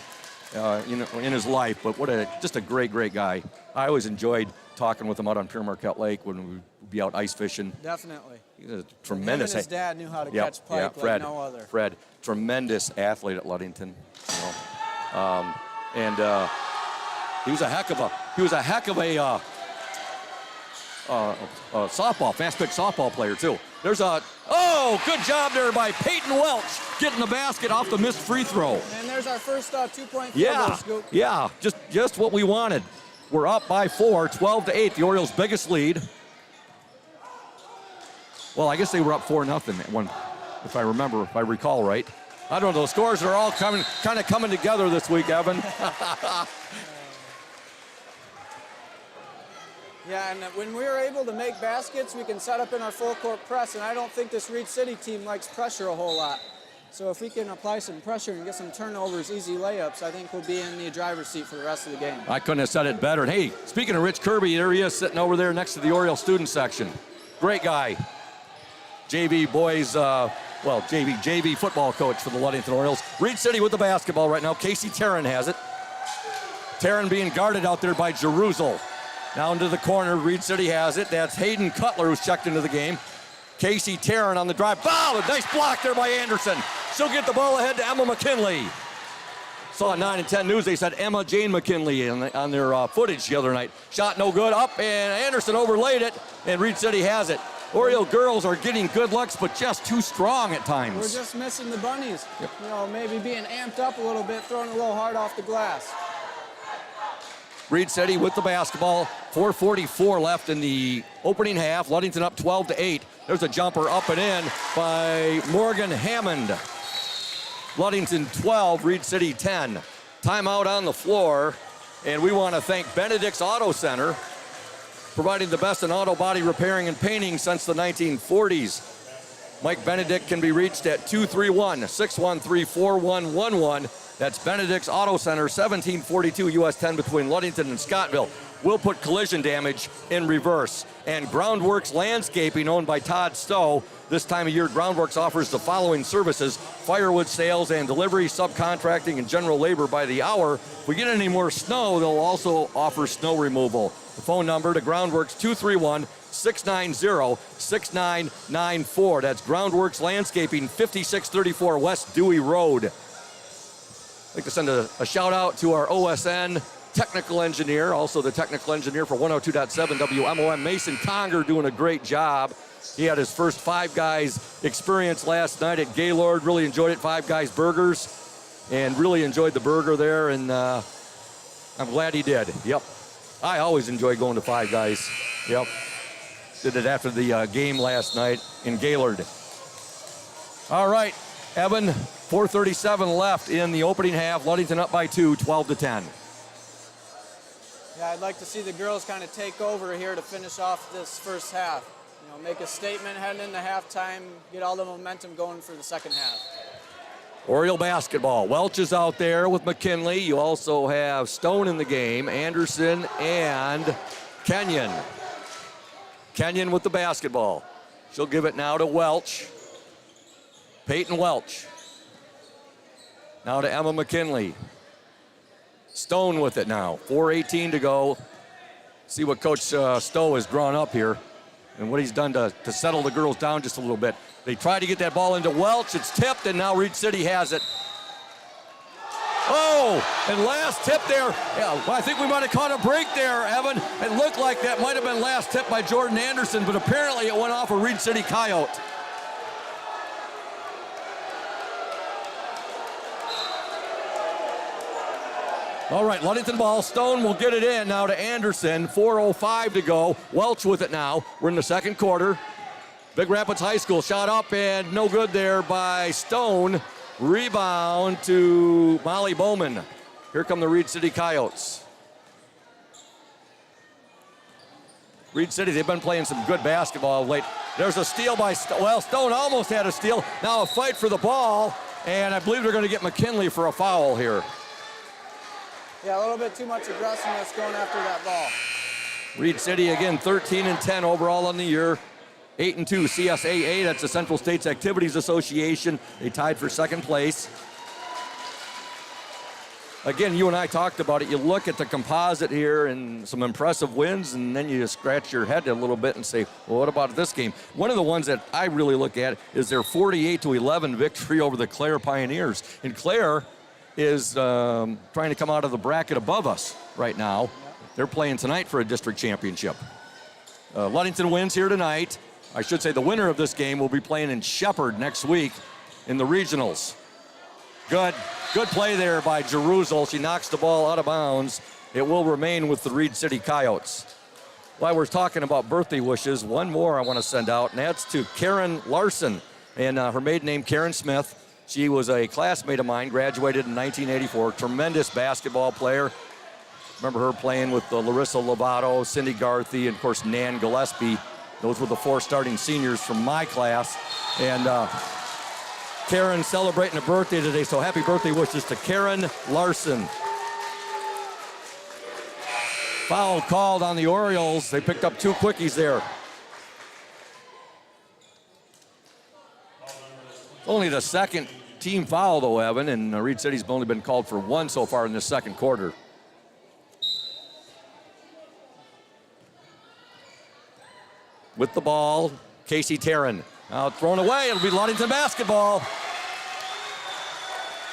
in his life. But just a great, great guy. I always enjoyed talking with him out on Pure Marquette Lake when we would be out ice fishing. Definitely. He's a tremendous. Him and his dad knew how to catch pike Fred, like no other. Fred, tremendous athlete at Ludington. He was a heck of a softball, fast pitch softball player too. There's good job there by Peyton Welch getting the basket off the missed free throw. And there's our first 2-point field goal scoop. Yeah, just what we wanted. We're up by 4, 12-8, the Orioles' biggest lead. Well, I guess they were up 4-0 at one, if I recall right. I don't know, the scores are all kind of coming together this week, Evan. Yeah, and when we were able to make baskets, we can set up in our full court press, and I don't think this Reed City team likes pressure a whole lot. So if we can apply some pressure and get some turnovers, easy layups, I think we'll be in the driver's seat for the rest of the game. I couldn't have said it better. And hey, speaking of Rich Kirby, there he is sitting over there next to the Oriole student section. Great guy. JV boys, JV football coach for the Ludington Orioles. Reed City with the basketball right now. Casey Tarrant has it. Tarrant being guarded out there by Jeruzel. Now into the corner, Reed City has it. That's Hayden Cutler who's checked into the game. Casey Tarrant on the drive. Wow, a nice block there by Anderson. She'll get the ball ahead to Emma McKinley. saw 9 and 10 News. They said Emma Jane McKinley on their footage the other night. Shot no good. Up, and Anderson overlaid it, and Reed City has it. Oriole girls are getting good looks, but just too strong at times. We're just missing the bunnies. Yep. You know, maybe being amped up a little bit, throwing a little hard off the glass. Reed City with the basketball. 4:44 left in the opening half. Ludington up 12-8. There's a jumper up and in by Morgan Hammond. Ludington 12, Reed City 10. Timeout on the floor, and we want to thank Benedict's Auto Center, providing the best in auto body repairing and painting since the 1940s. Mike Benedict can be reached at 231-613-4111. That's Benedict's Auto Center, 1742 US 10 between Ludington and Scottville. We'll put collision damage in reverse. And Groundworks Landscaping, owned by Todd Stowe. This time of year, Groundworks offers the following services: firewood sales and delivery, subcontracting, and general labor by the hour. If we get any more snow, they'll also offer snow removal. The phone number to Groundworks, 231-690-6994. That's Groundworks Landscaping, 5634 West Dewey Road. I'd like to send a shout out to our OSN technical engineer, also the technical engineer for 102.7 WMOM, Mason Conger, doing a great job. He had his first Five Guys experience last night at Gaylord. Really enjoyed it, Five Guys Burgers, and really enjoyed the burger there, and I'm glad he did. Yep. I always enjoy going to Five Guys. Yep. Did it after the game last night in Gaylord. All right, Evan, 4:37 left in the opening half. Ludington up by 2, 12-10. Yeah, I'd like to see the girls kind of take over here to finish off this first half. You know, make a statement heading into halftime, get all the momentum going for the second half. Oriole basketball. Welch is out there with McKinley. You also have Stone in the game, Anderson, and Kenyon. Kenyon with the basketball. She'll give it now to Welch. Peyton Welch. Now to Emma McKinley. Stone with it now. 4:18 to go. See what Coach Stowe has drawn up here and what he's done to settle the girls down just a little bit. They try to get that ball into Welch. It's tipped, and now Reed City has it. Oh, and last tip there. Yeah, well, I think we might have caught a break there, Evan. It looked like that might have been last tip by Jordan Anderson, but apparently it went off a Reed City Coyote. All right, Ludington ball. Stone will get it in now to Anderson. 4:05 to go. Welch with it now. We're in the second quarter. Big Rapids High School shot up and no good there by Stone. Rebound to Molly Bowman. Here come the Reed City Coyotes. Reed City, they've been playing some good basketball of late. There's a steal by Stone almost had a steal. Now a fight for the ball, and I believe they're going to get McKinley for a foul here. Yeah, a little bit too much aggressiveness going after that ball. Reed City, again, 13-10 overall on the year. 8-2 CSAA, that's the Central States Activities Association. They tied for second place. Again, you and I talked about it. You look at the composite here and some impressive wins, and then you scratch your head a little bit and say, well, what about this game? One of the ones that I really look at is their 48-11 victory over the Clare Pioneers. And Clare is trying to come out of the bracket above us right now. They're playing tonight for a district championship. Ludington wins here tonight. I should say the winner of this game will be playing in Shepherd next week in the regionals. Good play there by Jerusalem. She knocks the ball out of bounds. It will remain with the Reed City Coyotes. While we're talking about birthday wishes, one more I want to send out, and that's to Karen Larson, and her maiden name Karen Smith. She was a classmate of mine, graduated in 1984, tremendous basketball player. Remember her playing with Larissa Lovato, Cindy Garthy, and of course Nan Gillespie. Those were the 4 starting seniors from my class. And Karen celebrating a birthday today, so happy birthday wishes to Karen Larson. Foul called on the Orioles. They picked up 2 quickies there. Only the second team foul, though, Evan, and Reed City's only been called for 1 so far in this second quarter. With the ball, Casey Tarrin. Now thrown away, it'll be Ludington basketball.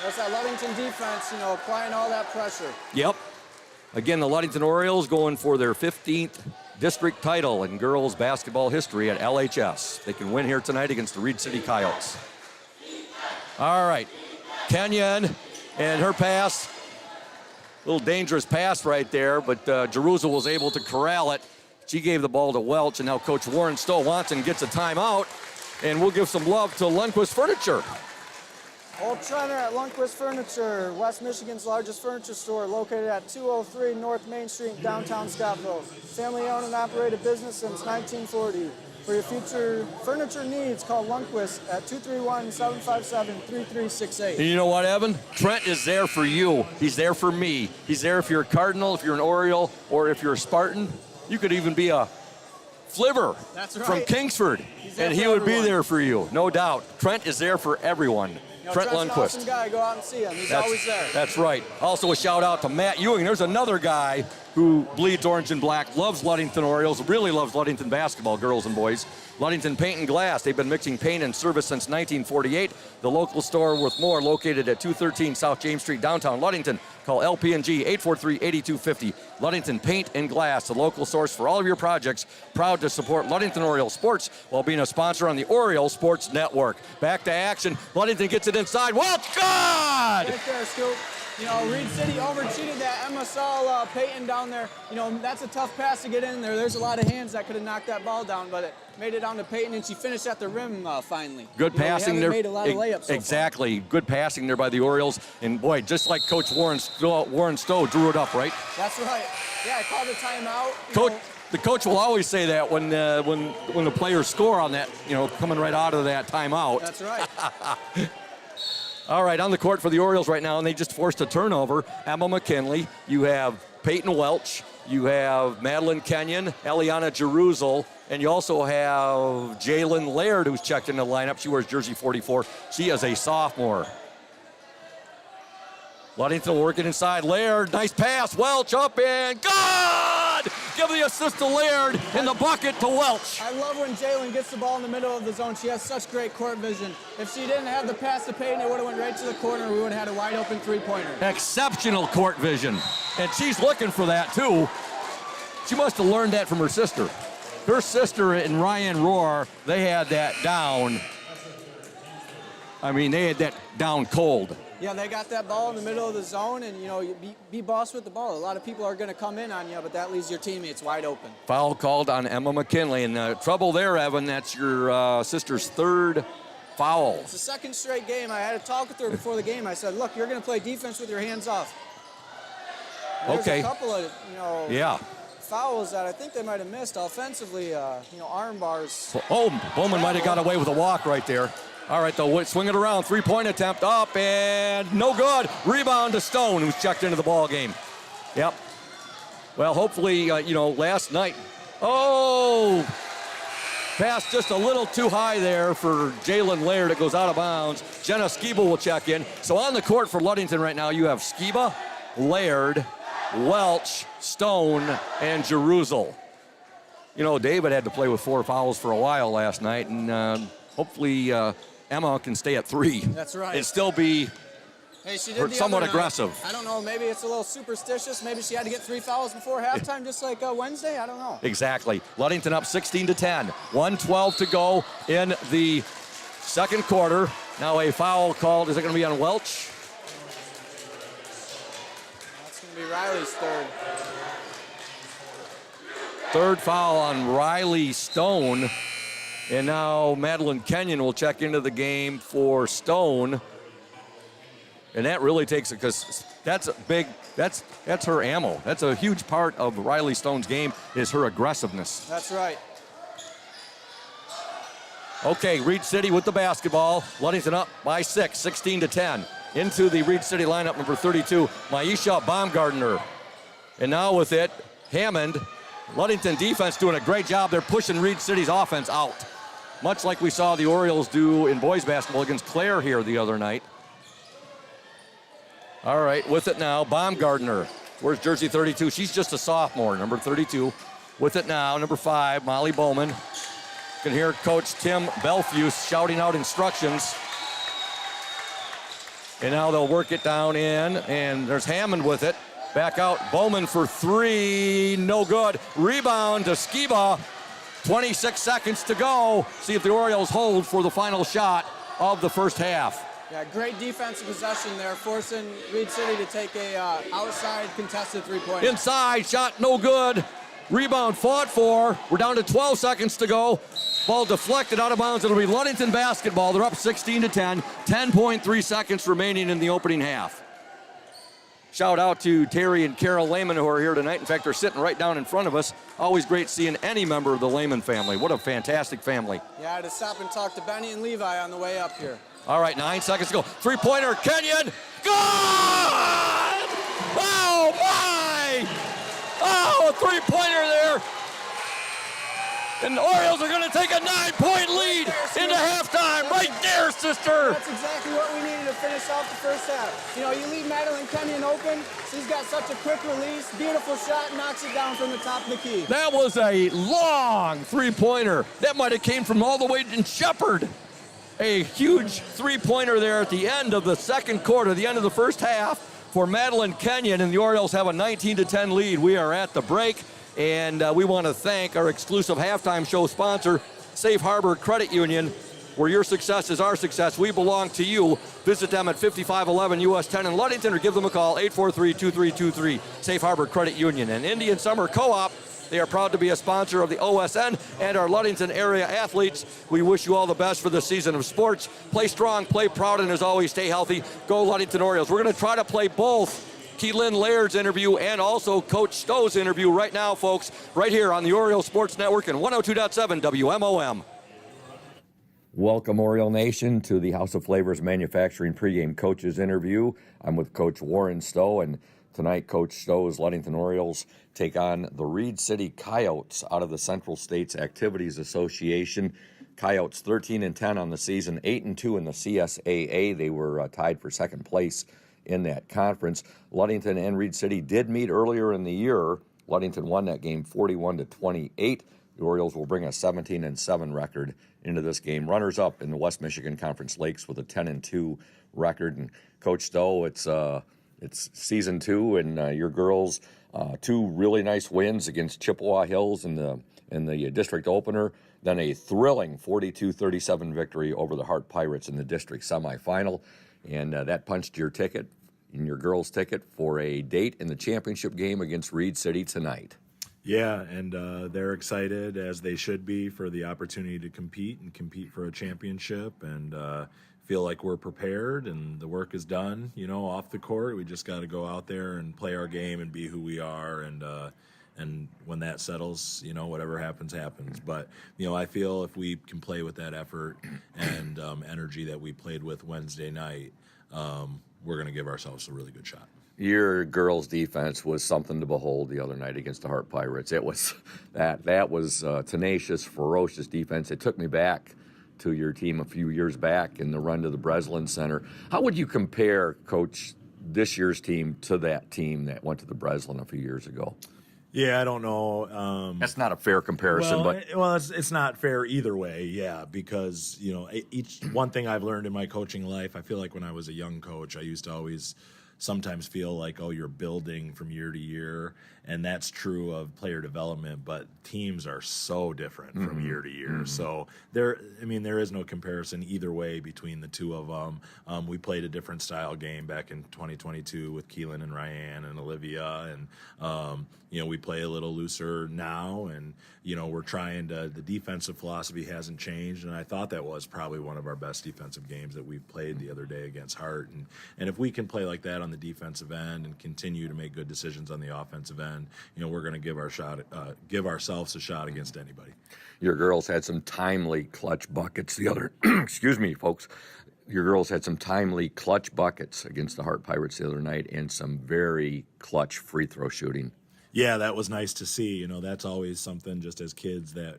That's that Ludington defense, applying all that pressure. Yep. Again, the Ludington Orioles going for their 15th district title in girls basketball history at LHS. They can win here tonight against the Reed City Coyotes. All right. Kenyon and her pass. A little dangerous pass right there, but Jerusalem was able to corral it. She gave the ball to Welch, and now Coach Warren Stowe Watson gets a timeout, and we'll give some love to Lundquist Furniture. Old Trenner at Lundquist Furniture, West Michigan's largest furniture store, located at 203 North Main Street, downtown Scottsville. Family-owned and operated business since 1940. For your future furniture needs, call Lundquist at 231-757-3368. And you know what, Evan? Trent is there for you. He's there for me. He's there if you're a Cardinal, if you're an Oriole, or if you're a Spartan. You could even be a Flivver from Kingsford, and he would be there for you, no doubt. Trent is there for everyone. Trent Lundquist. An awesome guy. Go out and see him. He's always there. That's right. Also a shout out to Matt Ewing. There's another guy who bleeds orange and black, loves Ludington Orioles, really loves Ludington basketball, girls and boys. Ludington Paint and Glass. They've been mixing paint and service since 1948. The local store with more located at 213 South James Street, downtown Ludington. Call LP&G 843-8250. Ludington Paint and Glass, the local source for all of your projects. Proud to support Ludington Orioles sports while being a sponsor on the Orioles Sports Network. Back to action. Ludington gets it inside. Well, God! Right there, Scoop. Reed City over-cheated that MSL Peyton down there. That's a tough pass to get in there. There's a lot of hands that could have knocked that ball down, but it made it down to Peyton, and she finished at the rim finally. Good passing there. Made a lot of layups so exactly. Far. Good passing there by the Orioles. And, boy, just like Coach Warren Stowe drew it up, right? That's right. Yeah, I called a timeout. The coach will always say that when the players score on that, coming right out of that timeout. That's right. All right, on the court for the Orioles right now, and they just forced a turnover. Emma McKinley, you have Peyton Welch, you have Madeline Kenyon, Eliana Jerusalem, and you also have Jalen Laird, who's checked into the lineup. She wears jersey 44. She is a sophomore. Ludington working inside. Laird, nice pass. Welch up and good! Give the assist to Laird in the bucket to Welch. I love when Jalen gets the ball in the middle of the zone. She has such great court vision. If she didn't have the pass to Peyton, it would have went right to the corner. We would have had a wide open three-pointer. Exceptional court vision. And she's looking for that too. She must have learned that from her sister. Her sister and Ryan Rohr, they had that down. I mean, they had that down cold. Yeah, they got that ball in the middle of the zone, and, you be boss with the ball. A lot of people are going to come in on you, but that leaves your teammates wide open. Foul called on Emma McKinley, and trouble there, Evan. That's your sister's third foul. It's the second straight game. I had a talk with her before the game. I said, look, you're going to play defense with your hands off. There's a couple of, fouls that I think they might have missed offensively, arm bars. Oh, Bowman might have got away with a walk right there. All right, though, swing it around. Three-point attempt up and no good. Rebound to Stone, who's checked into the ball game. Yep. Well, hopefully, last night. Oh, pass just a little too high there for Jalen Laird. It goes out of bounds. Jenna Skiba will check in. So on the court for Ludington right now, you have Skiba, Laird, Welch, Stone, and Jerusalem. David had to play with 4 fouls for a while last night, and hopefully Emma can stay at 3. That's right. And still be somewhat aggressive. I don't know. Maybe it's a little superstitious. Maybe she had to get 3 fouls before halftime, just like Wednesday. I don't know. Exactly. Ludington up 16-10. 1:12 to go in the second quarter. Now a foul called. Is it going to be on Welch? That's going to be Riley's third. Third foul on Riley Stone. And now Madeline Kenyon will check into the game for Stone. And that really takes it, because that's her ammo. That's a huge part of Riley Stone's game, is her aggressiveness. That's right. Okay, Reed City with the basketball. Ludington up by 6, 16-10. Into the Reed City lineup, number 32, Maisha Baumgartner. And now with it, Hammond. Ludington defense doing a great job. They're pushing Reed City's offense out, much like we saw the Orioles do in boys basketball against Clare here the other night. All right, with it now, Baumgartner. Where's jersey 32? She's just a sophomore, number 32. With it now, number 5, Molly Bowman. You can hear Coach Tim Belfuse shouting out instructions. And now they'll work it down in, and there's Hammond with it. Back out, Bowman for three, no good. Rebound to Skiba, 26 seconds to go. See if the Orioles hold for the final shot of the first half. Yeah, great defensive possession there, forcing Reed City to take a outside contested three-pointer. Inside, shot no good. Rebound fought for. We're down to 12 seconds to go. Ball deflected out of bounds. It'll be Ludington basketball. They're up 16-10. 10.3 seconds remaining in the opening half. Shout out to Terry and Carol Lehman who are here tonight. In fact, they're sitting right down in front of us. Always great seeing any member of the Lehman family. What a fantastic family. Yeah, I had to stop and talk to Benny and Levi on the way up here. All right, 9 seconds to go. Three-pointer, Kenyon. Good! Oh, my! Oh, a three-pointer there. And the Orioles are going to take a 9-point lead into halftime. Right there, sister. That's exactly what we needed to finish off the first half. You know, you leave Madeline Kenyon open. She's got such a quick release. Beautiful shot, knocks it down from the top of the key. That was a long three-pointer. That might have came from all the way in Shepherd. A huge three-pointer there at the end of the second quarter, the end of the first half for Madeline Kenyon, and the Orioles have a 19-10 lead. We are at the break. And we want to thank our exclusive halftime show sponsor, Safe Harbor Credit Union, where your success is our success. We belong to you. Visit them at 5511 US 10 in Ludington or give them a call, 843-2323. Safe Harbor Credit Union and Indian Summer Co-op. They are proud to be a sponsor of the OSN and our Ludington area athletes. We wish you all the best for the season of sports. Play strong, play proud, and as always, stay healthy. Go Ludington Orioles. We're going to try to play both Keelan Laird's interview and also Coach Stowe's interview right now, folks, right here on the Oriole Sports Network and 102.7 WMOM. Welcome, Oriole Nation, to the House of Flavors Manufacturing pregame coaches interview. I'm with Coach Warren Stowe, and tonight Coach Stowe's Ludington Orioles take on the Reed City Coyotes out of the Central States Activities Association. Coyotes 13-10 on the season, 8-2 in the CSAA. They were tied for second place in that conference. Ludington and Reed City did meet earlier in the year. Ludington won that game 41-28. The Orioles will bring a 17-7 record into this game. Runners up in the West Michigan Conference Lakes with a 10-2 record. And Coach Stowe, it's season 2, and your girls, 2 really nice wins against Chippewa Hills in the district opener. Then a thrilling 42-37 victory over the Hart Pirates in the district semifinal. And that punched your ticket, and your girls' ticket, for a date in the championship game against Reed City tonight. Yeah, and they're excited, as they should be, for the opportunity to compete for a championship, and feel like we're prepared and the work is done, off the court. We just got to go out there and play our game and be who we are, and when that settles, whatever happens, happens. But, I feel if we can play with that effort and energy that we played with Wednesday night, we're going to give ourselves a really good shot. Your girls' defense was something to behold the other night against the Hart Pirates. It was that was tenacious, ferocious defense. It took me back to your team a few years back in the run to the Breslin Center. How would you compare, Coach, this year's team to that team that went to the Breslin a few years ago? Yeah, I don't know. That's not a fair comparison, it's not fair either way. Yeah, because one thing I've learned in my coaching life, I feel like when I was a young coach, I used to always sometimes feel like, you're building from year to year, and that's true of player development, but teams are so different from year to year. So there is no comparison either way between the two of them. We played a different style game back in 2022 with Keelan and Ryan and Olivia, and we play a little looser now, and we're trying to, the defensive philosophy hasn't changed, and I thought that was probably one of our best defensive games that we've played the other day against Hart, and if we can play like that on the defensive end and continue to make good decisions on the offensive end, we're going to give ourselves a shot against anybody. Your girls had some timely clutch buckets the other excuse me, folks. Your girls had some timely clutch buckets against the Hart Pirates the other night, and some very clutch free throw shooting. Yeah, that was nice to see. That's always something, just as kids, that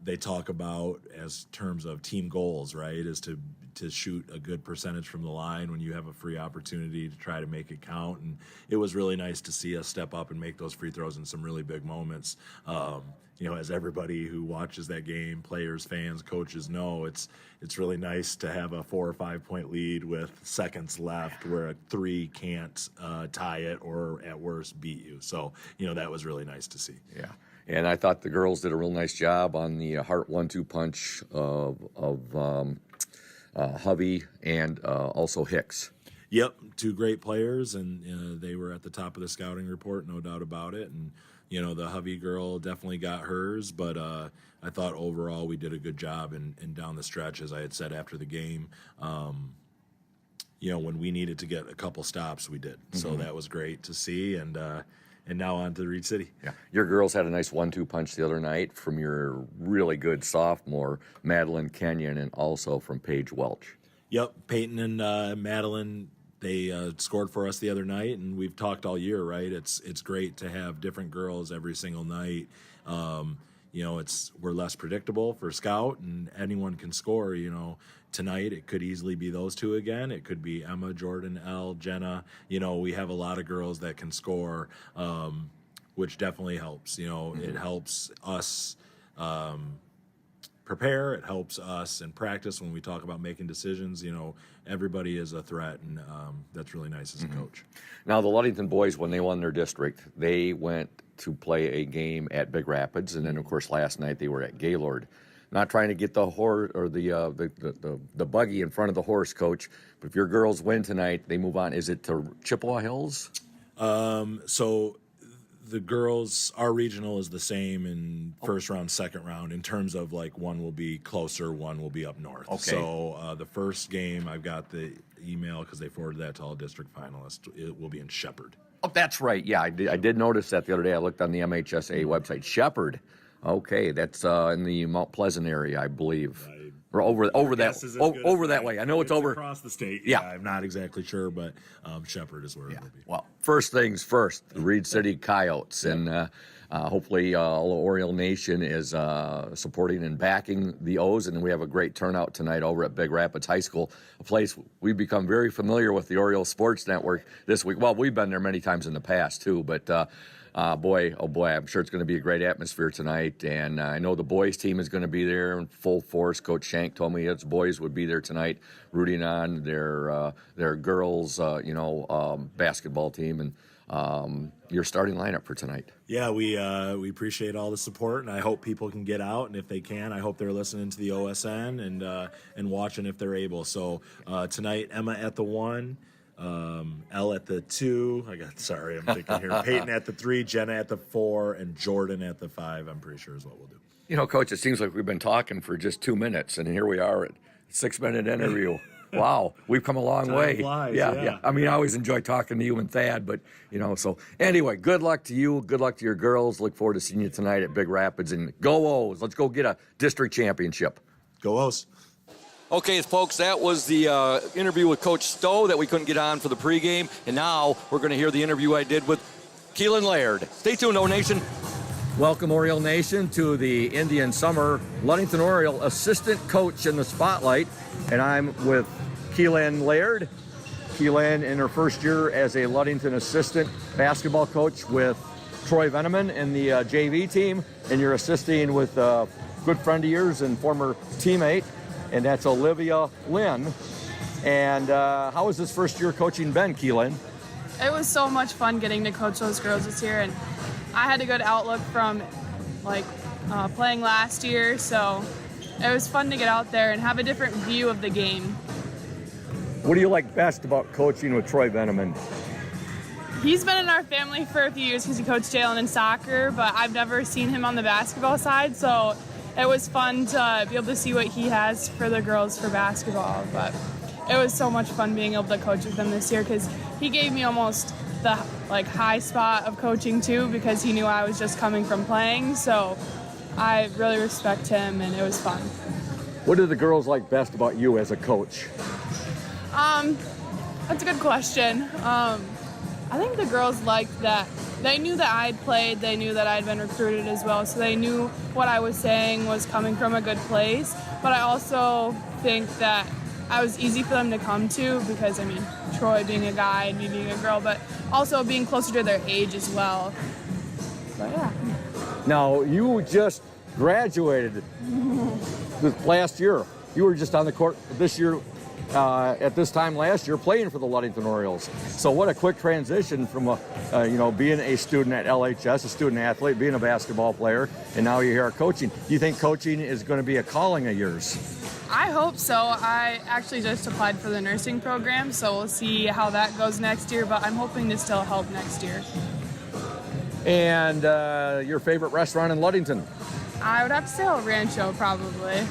they talk about as terms of team goals, right? Is to to shoot a good percentage from the line when you have a free opportunity to try to make it count. And it was really nice to see us step up and make those free throws in some really big moments. As everybody who watches that game, players, fans, coaches know, it's really nice to have a 4 or 5 point lead with seconds left where a 3 can't tie it or at worst beat you. So, that was really nice to see. Yeah. And I thought the girls did a real nice job on the Hart 1-2 punch of Hovey and also Hicks. Yep, 2 great players, and they were at the top of the scouting report, no doubt about it. And the Hovey girl definitely got hers, but I thought overall we did a good job. And down the stretch, as I had said after the game, when we needed to get a couple stops, we did. Mm-hmm. So that was great to see. And now on to Reed City. Yeah, your girls had a nice 1-2 punch the other night from your really good sophomore, Madeline Kenyon, and also from Paige Welch. Yep, Peyton and Madeline, they scored for us the other night, and we've talked all year, right? It's great to have different girls every single night. We're less predictable for scout, and anyone can score. Tonight it could easily be those 2 again. It could be Emma, Jordan, Elle, Jenna. We have a lot of girls that can score, which definitely helps. It helps us prepare. It helps us in practice when we talk about making decisions. Everybody is a threat, and that's really nice as a coach. Now, the Ludington boys, when they won their district, they went to play a game at Big Rapids, and then, of course, last night they were at Gaylord. Not trying to get the horse or the buggy in front of the horse, Coach, but if your girls win tonight, they move on. Is it to Chippewa Hills? So the girls, our regional is the same in first round, second round, in terms of one will be closer, one will be up north. Okay. So the first game, I've got the email because they forwarded that to all district finalists. It will be in Shepherd. Oh, that's right. Yeah, I did notice that the other day. I looked on the MHSA website. Shepherd. Okay, that's in the Mount Pleasant area, I believe. Or over that way. I know it's over across the state. Yeah, I'm not exactly sure, but Shepherd is where it will be. Well, first things first, the Reed City Coyotes, and hopefully all of Oriole Nation is supporting and backing the O's, and we have a great turnout tonight over at Big Rapids High School, a place we've become very familiar with the Oriole Sports Network this week. Well, we've been there many times in the past too, but boy, I'm sure it's going to be a great atmosphere tonight. And I know the boys team is going to be there in full force. Coach Shank told me his boys would be there tonight, rooting on their girls, basketball team, and your starting lineup for tonight. Yeah, we appreciate all the support, and I hope people can get out. And if they can, I hope they're listening to the OSN and watching if they're able. So tonight, Emma at the 1. Elle at the 2. I'm thinking here. Peyton at the 3, Jenna at the 4, and Jordan at the 5. I'm pretty sure is what we'll do. Coach, it seems like we've been talking for just 2 minutes, and here we are at 6-minute interview. Wow, we've come a long way. Flies, yeah. I mean, I always enjoy talking to you and Thad, but so anyway, good luck to you. Good luck to your girls. Look forward to seeing you tonight at Big Rapids, and go O's. Let's go get a district championship. Go O's. Okay, folks, that was the interview with Coach Stowe that we couldn't get on for the pregame. And now we're going to hear the interview I did with Keelan Laird. Stay tuned, O Nation. Welcome, Oriole Nation, to the Indian Summer Ludington Oriole assistant coach in the spotlight. And I'm with Keelan Laird. Keelan in her first year as a Ludington assistant basketball coach with Troy Veneman in the JV team. And you're assisting with a good friend of yours and former teammate, and that's Olivia Lynn. And how has this first year coaching been, Keelan? It was so much fun getting to coach those girls this year, and I had a good outlook from playing last year, so it was fun to get out there and have a different view of the game. What do you like best about coaching with Troy Veneman? He's been in our family for a few years because he coached Jalen in soccer, but I've never seen him on the basketball side, so it was fun to be able to see what he has for the girls for basketball. But it was so much fun being able to coach with him this year because he gave me almost the high spot of coaching too, because he knew I was just coming from playing. So I really respect him, and it was fun. What do the girls like best about you as a coach? That's a good question. I think the girls liked that they knew that I'd played, they knew that I'd been recruited as well, so they knew what I was saying was coming from a good place. But I also think that I was easy for them to come to because, I mean, Troy being a guy and me being a girl, but also being closer to their age as well. But yeah. Now, you just graduated this last year. You were just on the court this year, at this time last year, playing for the Ludington Orioles. So what a quick transition from being a student at LHS, a student athlete, being a basketball player, and now you're here coaching. Do you think coaching is going to be a calling of yours? I hope so. I actually just applied for the nursing program, so we'll see how that goes next year, but I'm hoping to still help next year. And your favorite restaurant in Ludington? I would have to say El Rancho, probably.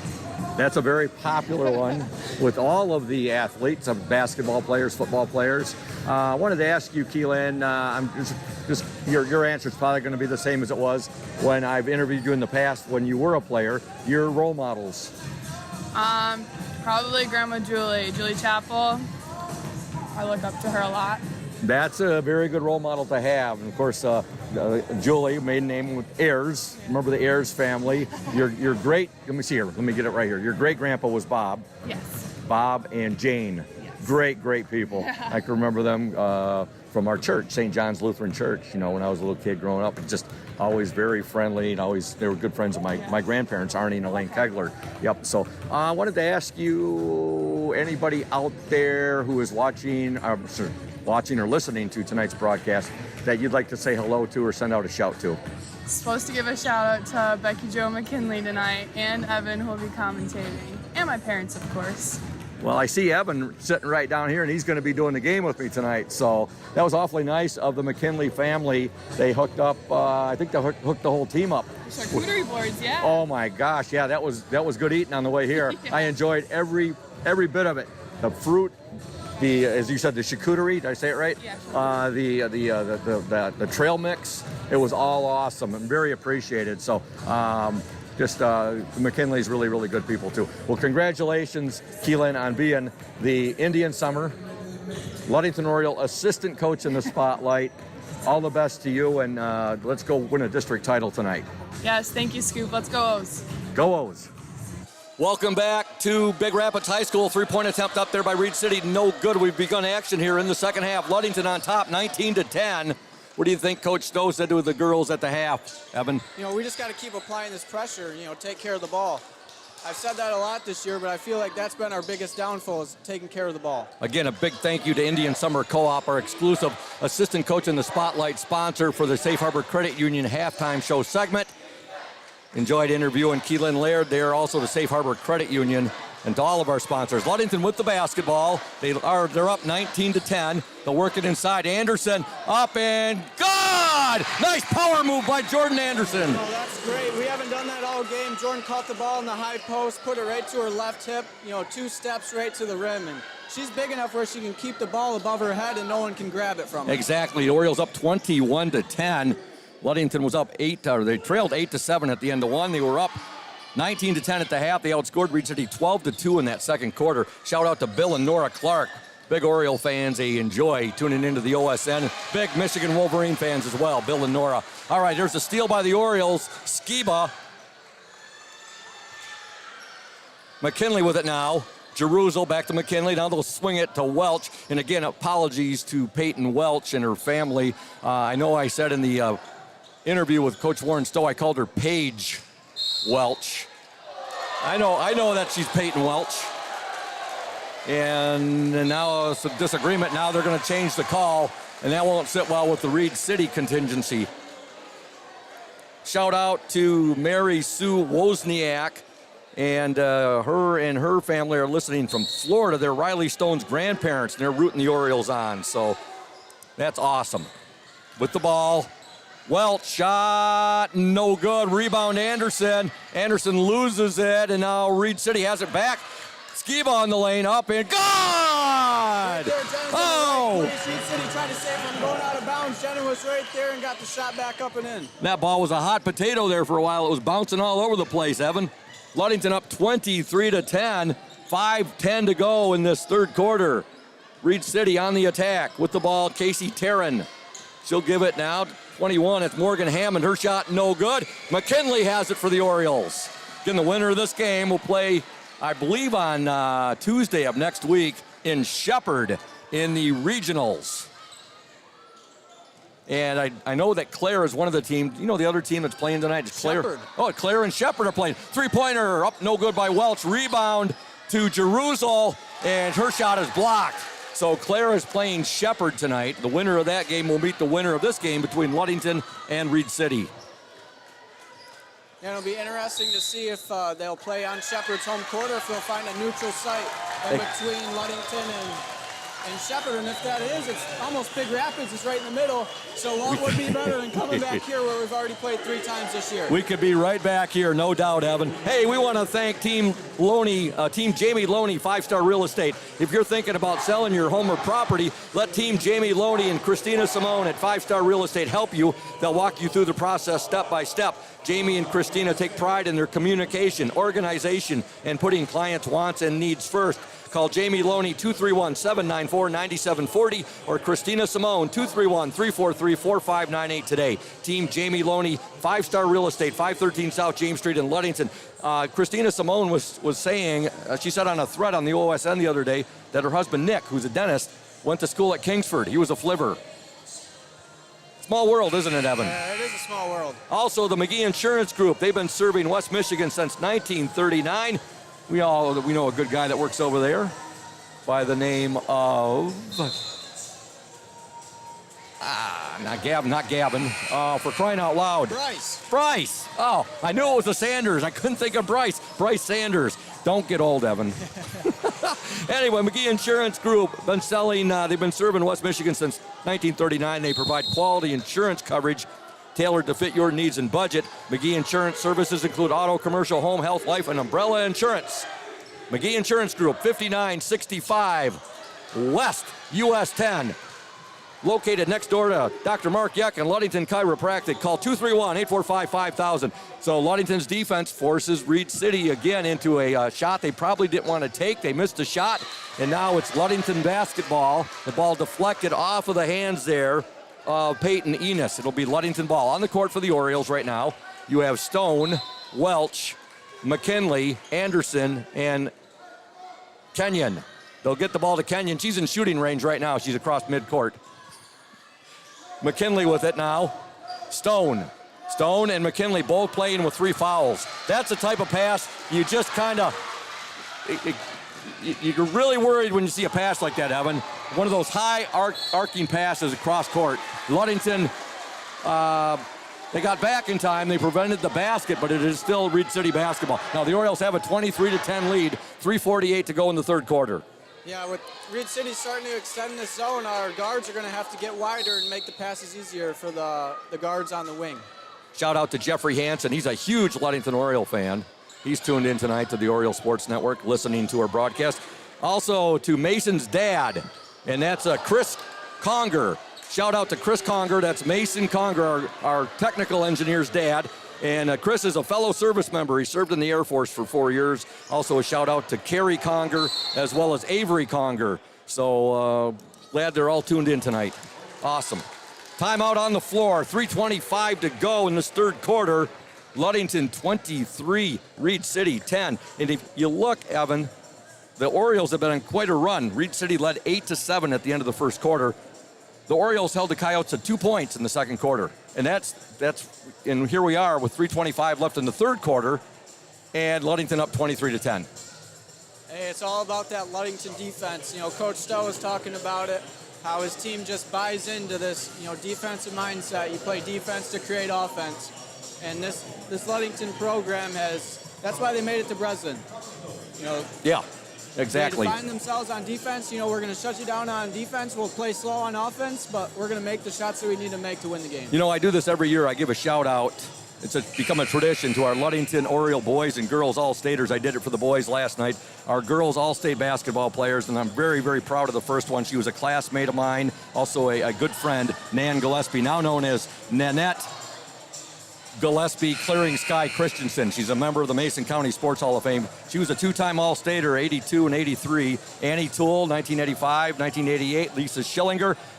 That's a very popular one with all of the athletes, basketball players, football players. I wanted to ask you, Keelan, your answer is probably going to be the same as it was when I've interviewed you in the past when you were a player. Your role models? Probably Grandma Julie Chapel. I look up to her a lot. That's a very good role model to have. And of course, Julie, maiden name with Ayers. Remember the Ayers family. Your great, let me see here, let me get it right here. Your great grandpa was Bob. Yes. Bob and Jane. Yes. Great people. I can remember them from our church, St. John's Lutheran Church, when I was a little kid growing up. Just always very friendly, and they were good friends of my grandparents, Arnie and Elaine Kegler. Yep. So I wanted to ask you, anybody out there who is watching or listening to tonight's broadcast that you'd like to say hello to or send out a shout to? Supposed to give a shout out to Becky Jo McKinley tonight and Evan, who will be commentating, and my parents, of course. Well, I see Evan sitting right down here, and he's going to be doing the game with me tonight. So that was awfully nice of the McKinley family. They hooked up, I think they hooked the whole team up. Charcuterie boards, yeah. Oh my gosh, yeah, that was good eating on the way here. Yeah. I enjoyed every bit of it. The fruit, as you said, the charcuterie. Did I say it right? Yeah. The trail mix. It was all awesome and very appreciated. So. McKinley's really good people too. Well, congratulations, Keelan, on being the Indian Summer Ludington Oriole assistant coach in the spotlight. All the best to you, and let's go win a district title tonight. Yes, thank you, Scoop. Let's go O's. Go O's. Welcome back to Big Rapids High School. 3-point attempt up there by Reed City. No good. We've begun action here in the second half. Ludington on top, 19-10. What do you think Coach Stowe said to the girls at the half, Evan? We just got to keep applying this pressure, take care of the ball. I've said that a lot this year, but I feel like that's been our biggest downfall, is taking care of the ball. Again, a big thank you to Indian Summer Co-op, our exclusive assistant coach in the spotlight sponsor for the Safe Harbor Credit Union halftime show segment. Enjoyed interviewing Keelan Laird. They are also the Safe Harbor Credit Union. And to all of our sponsors, Ludington with the basketball. They're up 19-10. They'll work it inside. Anderson up and good! Nice power move by Jordan Anderson. Oh, that's great. We haven't done that all game. Jordan caught the ball in the high post, put it right to her left hip, 2 steps right to the rim. And she's big enough where she can keep the ball above her head and no one can grab it from her. Exactly. The Orioles up 21-10. Ludington was up they trailed 8-7 at the end of one. They were up 19-10 at the half. They outscored Reed City 12-2 in that second quarter. Shout out to Bill and Nora Clark. Big Oriole fans, they enjoy tuning into the OSN. Big Michigan Wolverine fans as well, Bill and Nora. All right, there's a steal by the Orioles. Skiba. McKinley with it now. Jeruzel back to McKinley. Now they'll swing it to Welch. And again, apologies to Peyton Welch and her family. I know I said in the interview with Coach Warren Stowe, I called her Paige Welch. I know that she's Peyton Welch. And now it's a disagreement. Now they're going to change the call, and that won't sit well with the Reed City contingency. Shout out to Mary Sue Wozniak, and her family are listening from Florida. They're Riley Stone's grandparents, and they're rooting the Orioles on. So that's awesome. With the ball, Welch shot, no good. Rebound Anderson. Anderson loses it, and now Reed City has it back. Skiba on the lane, up and good! Oh! Reed City tried to save him going out of bounds. Jenna was right there and got the shot back up and in. That ball was a hot potato there for a while. It was bouncing all over the place, Evan. Ludington up 23-10. 5:10 to go in this third quarter. Reed City on the attack with the ball. Casey Terran. She'll give it now. 21, it's Morgan Hammond. Her shot no good. McKinley has it for the Orioles. Again, the winner of this game will play I believe, on Tuesday of next week in Shepherd in the regionals. And I know that Claire is one of the teams. You know the other team that's playing tonight is Claire. Shepherd. Oh, Claire and Shepherd are playing. Three-pointer up, no good by Welch. Rebound to Jerusalem, and her shot is blocked. So Claire is playing Shepherd tonight. The winner of that game will meet the winner of this game between Ludington and Reed City. And it'll be interesting to see if they'll play on Shepherd's home court or if they'll find a neutral site in between Ludington and Shepherd. And if that is, it's almost Big Rapids is right in the middle. So what would be better than coming back here where we've already played 3 times this year? We could be right back here, no doubt, Evan. Hey, we want to thank Team Jamie Loney, 5-Star Real Estate. If you're thinking about selling your home or property, let Team Jamie Loney and Christina Simone at 5-Star Real Estate help you. They'll walk you through the process step by step. Jamie and Christina take pride in their communication, organization, and putting clients' wants and needs first. Call Jamie Loney, 231-794-9740, or Christina Simone, 231-343-4598 today. Team Jamie Loney, 5-Star Real Estate, 513 South James Street in Ludington. Christina Simone was saying, she said on a thread on the OSN the other day, that her husband Nick, who's a dentist, went to school at Kingsford. He was a flivver. Small world, isn't it, Evan? It is a small world. Also, the McGee Insurance Group. They've been serving West Michigan since 1939. We know a good guy that works over there by the name of not Gavin. For crying out loud. Bryce. Oh, I knew it was the Sanders. I couldn't think of Bryce. Bryce Sanders. Don't get old, Evan. Anyway, McGee Insurance Group been selling. They've been serving West Michigan since 1939. They provide quality insurance coverage tailored to fit your needs and budget. McGee Insurance services include auto, commercial, home, health, life, and umbrella insurance. McGee Insurance Group, 5965 West US 10. Located next door to Dr. Mark Yeck and Ludington Chiropractic. Call 231-845-5000. So Ludington's defense forces Reed City again into a shot they probably didn't want to take. They missed a shot, and now it's Ludington basketball. The ball deflected off of the hands there of Peyton Enos. It'll be Ludington ball. On the court for the Orioles right now, you have Stone, Welch, McKinley, Anderson, and Kenyon. They'll get the ball to Kenyon. She's in shooting range right now. She's across midcourt. McKinley with it now. Stone and McKinley both playing with 3 fouls. That's the type of pass you just kind of, you're really worried when you see a pass like that, Evan. One of those high arcing passes across court. Ludington, they got back in time. They prevented the basket, but it is still Reed City basketball. Now the Orioles have a 23-10 lead, 3:48 to go in the third quarter. Yeah, with Reed City starting to extend this zone, our guards are going to have to get wider and make the passes easier for the guards on the wing. Shout out to Jeffrey Hansen. He's a huge Ludington Oriole fan. He's tuned in tonight to the Oriole Sports Network, listening to our broadcast. Also to Mason's dad, and that's Chris Conger. Shout out to Chris Conger. That's Mason Conger, our technical engineer's dad. And Chris is a fellow service member. He served in the Air Force for 4 years. Also a shout out to Kerry Conger as well as Avery Conger. So glad they're all tuned in tonight. Awesome. Timeout on the floor. 3:25 to go in this third quarter. Ludington 23, Reed City 10. And if you look, Evan, the Orioles have been on quite a run. Reed City led 8-7 at the end of the first quarter. The Orioles held the Coyotes to 2 points in the second quarter. And and here we are with 3:25 left in the third quarter, and Ludington up 23-10. Hey, it's all about that Ludington defense. You know, Coach Stowe was talking about it, how his team just buys into this, defensive mindset. You play defense to create offense. And this Ludington program that's why they made it to Breslin. Yeah. Exactly. They define themselves on defense. We're going to shut you down on defense. We'll play slow on offense, but we're going to make the shots that we need to make to win the game. I do this every year. I give a shout out. It's become a tradition to our Ludington Oriole boys and girls All-Staters. I did it for the boys last night. Our girls All-State basketball players, and I'm very, very proud of the first one. She was a classmate of mine, also a good friend, Nan Gillespie, now known as Nanette Gillespie Clearing Sky Christensen. She's a member of the Mason County Sports Hall of Fame. She was a two-time All-Stater, 82 and 83. Annie Toole, 1985, 1988.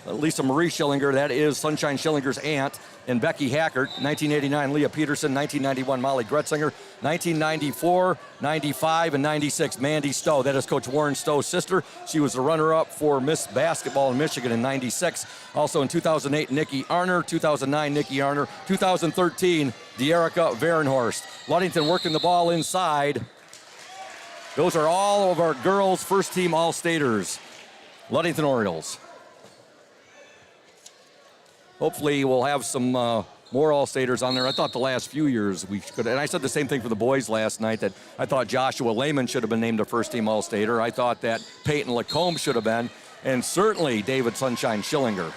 Lisa Marie Schillinger, that is Sunshine Schillinger's aunt. And Becky Hackert, 1989, Leah Peterson, 1991, Molly Gretzinger, 1994, 95, and 96, Mandy Stowe. That is Coach Warren Stowe's sister. She was the runner-up for Miss Basketball in Michigan in 96. Also in 2008, Nikki Arner, 2009, Nikki Arner, 2013, De'Erica Varenhorst. Ludington working the ball inside. Those are all of our girls' first-team All-Staters. Ludington Orioles. Hopefully we'll have some more All-Staters on there. I thought the last few years we could, and I said the same thing for the boys last night, that I thought Joshua Lehman should have been named a first-team All-Stater. I thought that Peyton Lacombe should have been, and certainly David Sunshine Schillinger.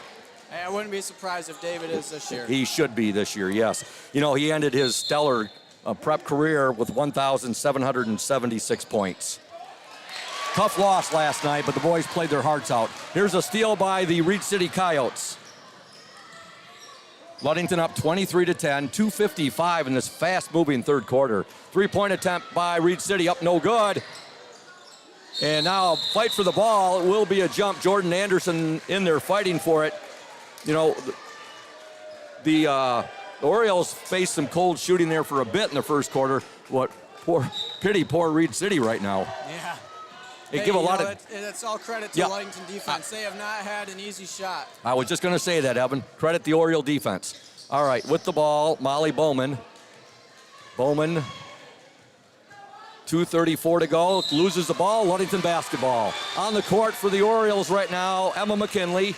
Hey, I wouldn't be surprised if David is this year. He should be this year, yes. You know, he ended his stellar prep career with 1,776 points. Tough loss last night, but the boys played their hearts out. Here's a steal by the Reed City Coyotes. Ludington up 23-10, 2:55 in this fast-moving third quarter. Three-point attempt by Reed City, up no good. And now fight for the ball. It will be a jump. Jordan Anderson in there fighting for it. You know, the Orioles faced some cold shooting there for a bit in the first quarter. Poor Reed City right now. Yeah. They give a lot of. It's all credit to the Ludington defense. They have not had an easy shot. I was just going to say that, Evan. Credit the Oriole defense. All right, with the ball, Molly Bowman. 2:34 to go. Loses the ball. Ludington basketball. On the court for the Orioles right now, Emma McKinley,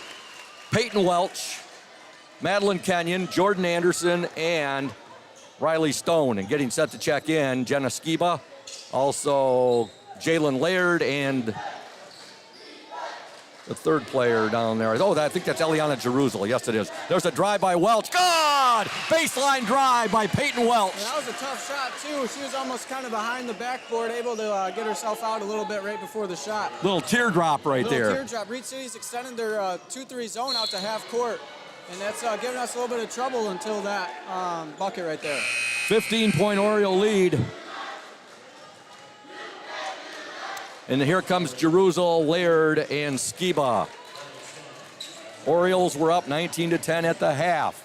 Peyton Welch, Madeline Kenyon, Jordan Anderson, and Riley Stone. And getting set to check in, Jenna Skiba, also Jalen Laird, and the third player down there. Oh, I think that's Eliana Jerusalem. Yes, it is. There's a drive by Welch. God! Baseline drive by Peyton Welch. And that was a tough shot, too. She was almost kind of behind the backboard, able to get herself out a little bit right before the shot. Little teardrop right there. Teardrop. Reed City's extending their 2-3 zone out to half court. And that's giving us a little bit of trouble until that bucket right there. 15-point Oriole lead. And here comes Jerusalem, Laird, and Skiba. Orioles were up 19-10 at the half.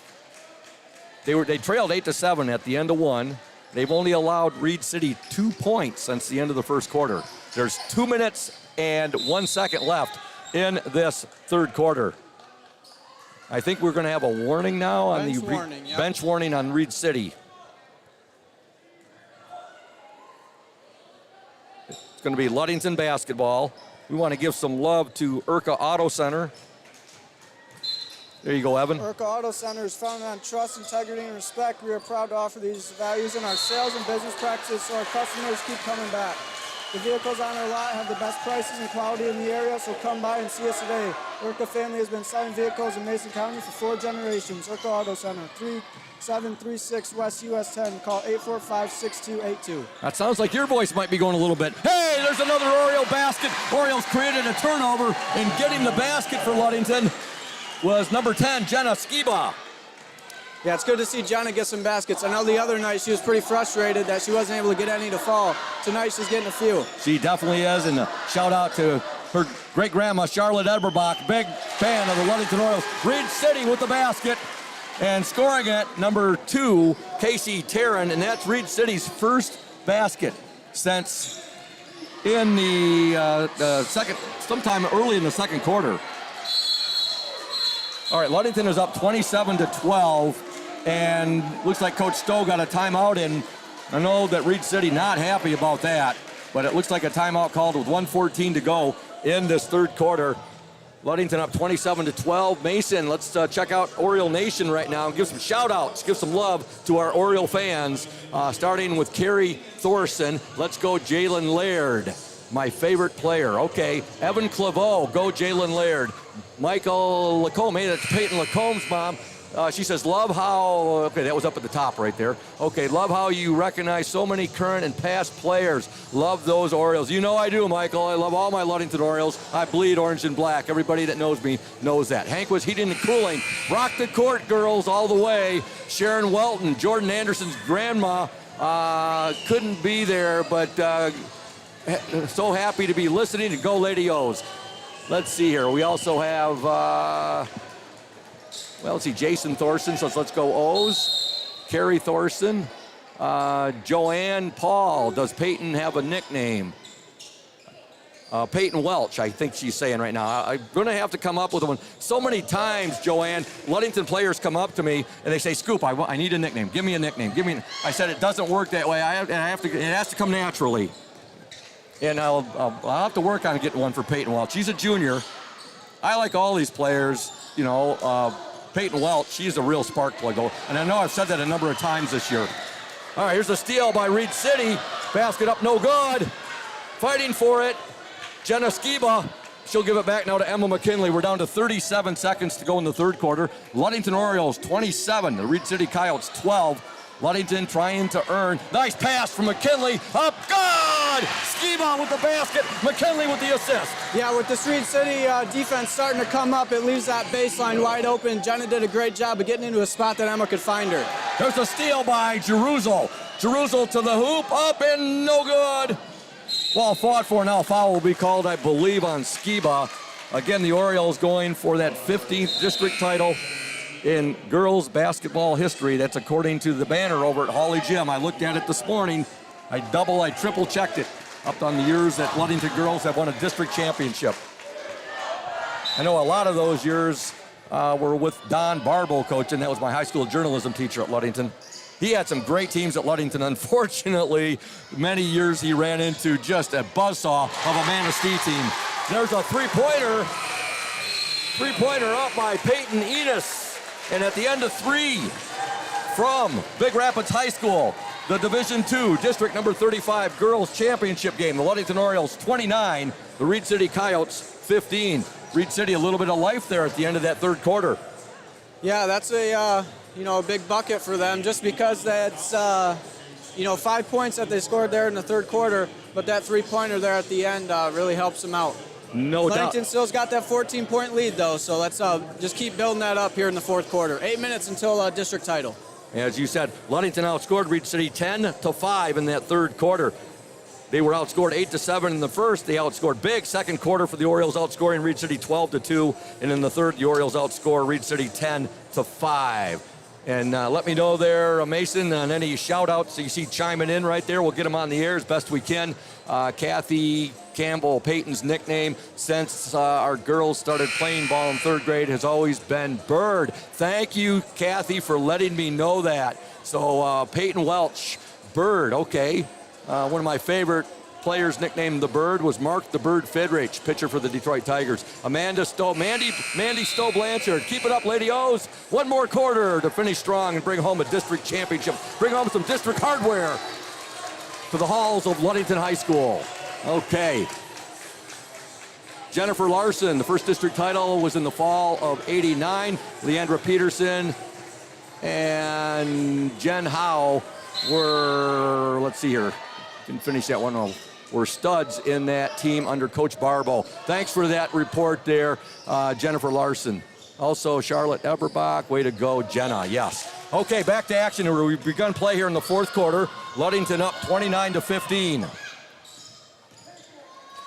They trailed 8-7 at the end of one. They've only allowed Reed City 2 points since the end of the first quarter. There's 2 minutes and 1 second left in this third quarter. I think we're going to have a warning now on bench warning on Reed City. It's going to be Ludington basketball. We want to give some love to Urca Auto Center. There you go, Evan. Urca Auto Center is founded on trust, integrity, and respect. We are proud to offer these values in our sales and business practices so our customers keep coming back. The vehicles on our lot have the best prices and quality in the area, so come by and see us today. Urca family has been selling vehicles in Mason County for 4 generations. Urca Auto Center, 3736 West US 10. Call 845-6282. That sounds like your voice might be going a little bit. Hey, there's another Oriole basket. Orioles created a turnover, and getting the basket for Ludington was number 10, Jenna Skiba. Yeah, it's good to see Jenna get some baskets. I know the other night she was pretty frustrated that she wasn't able to get any to fall. Tonight she's getting a few. She definitely is, and a shout out to her great-grandma, Charlotte Eberbach, big fan of the Ludington Orioles. Reed City with the basket, and scoring it, number 2, Casey Tarrin, and that's Reed City's first basket since in the second, sometime early in the second quarter. All right, Ludington is up 27-12, and looks like Coach Stowe got a timeout, and I know that Reed City not happy about that, but it looks like a timeout called with 1:14 to go in this third quarter. Ludington up 27-12. Mason, let's check out Oriole Nation right now and give some shout-outs, give some love to our Oriole fans, starting with Carrie Thorson. Let's go Jalen Laird, my favorite player. Okay, Evan Claveau, go Jalen Laird. Michael Lacombe, hey, that's Peyton Lacombe's mom. She says, love how, okay, that was up at the top right there. Okay, love how you recognize so many current and past players. Love those Orioles. You know I do, Michael. I love all my Ludington Orioles. I bleed orange and black. Everybody that knows me knows that. Hank was heating and cooling. Rock the court, girls, all the way. Sharon Welton, Jordan Anderson's grandma, couldn't be there, but so happy to be listening to Go Lady O's. Let's see here. We also have, well, let's see, Jason Thorson. So let's go O's. Carrie Thorson. Joanne Paul. Does Peyton have a nickname? Peyton Welch, I think she's saying right now. I'm going to have to come up with one. So many times, Joanne, Ludington players come up to me and they say, Scoop, I need a nickname. Give me a nickname. I said, it doesn't work that way. It has to come naturally. And I'll have to work on getting one for Peyton Welch. She's a junior. I like all these players. You know, Peyton Welch, she's a real spark plug. And I know I've said that a number of times this year. All right, here's a steal by Reed City. Basket up, no good. Fighting for it. Jenna Skiba, she'll give it back now to Emma McKinley. We're down to 37 seconds to go in the third quarter. Ludington Orioles 27, the Reed City Coyotes 12. Ludington trying to earn. Nice pass from McKinley. Up, good! Skiba with the basket. McKinley with the assist. Yeah, with this Reed City defense starting to come up, it leaves that baseline wide open. Jenna did a great job of getting into a spot that Emma could find her. There's a steal by Jeruzel. Jeruzel to the hoop, up and no good. Well fought for. Now foul will be called, I believe, on Skiba. Again, the Orioles going for that 15th district title in girls basketball history. That's according to the banner over at Hawley Gym. I looked at it this morning. I triple checked it up on the years that Ludington girls have won a district championship. I know a lot of those years were with Don Barbo coaching. That was my high school journalism teacher at Ludington. He had some great teams at Ludington. Unfortunately, many years he ran into just a buzzsaw of a Manistee team. There's a three-pointer. Three-pointer up by Peyton Enos. And at the end of three from Big Rapids High School, the Division II District number 35 Girls Championship game. The Ludington Orioles 29, the Reed City Coyotes 15. Reed City a little bit of life there at the end of that third quarter. Yeah, that's a big bucket for them just because that's 5 points that they scored there in the third quarter, but that three-pointer there at the end really helps them out. No doubt. Ludington still's got that 14-point lead, though, so let's just keep building that up here in the fourth quarter. 8 minutes until district title. As you said, Ludington outscored Reed City 10-5 in that third quarter. They were outscored 8-7 in the first. They outscored big. Second quarter for the Orioles, outscoring Reed City 12-2. And in the third, the Orioles outscore Reed City 10-5. And let me know there, Mason, on any shout-outs you see chiming in right there. We'll get them on the air as best we can. Kathy Campbell, Peyton's nickname since our girls started playing ball in third grade has always been Bird. Thank you, Kathy, for letting me know that. So Peyton Welch, Bird, okay. One of my favorite players nicknamed the Bird was Mark the Bird Fidrich, pitcher for the Detroit Tigers. Mandy Stowe Blanchard. Keep it up, Lady O's. One more quarter to finish strong and bring home a district championship. Bring home some district hardware to the halls of Ludington High School. Okay. Jennifer Larson, the first district title was in the fall of '89. Leandra Peterson and Jen Howe were, let's see here, didn't finish that one. Were studs in that team under Coach Barbo. Thanks for that report there, Jennifer Larson. Also, Charlotte Eberbach, way to go, Jenna, yes. Okay, back to action. We've begun play here in the fourth quarter. Ludington up 29-15.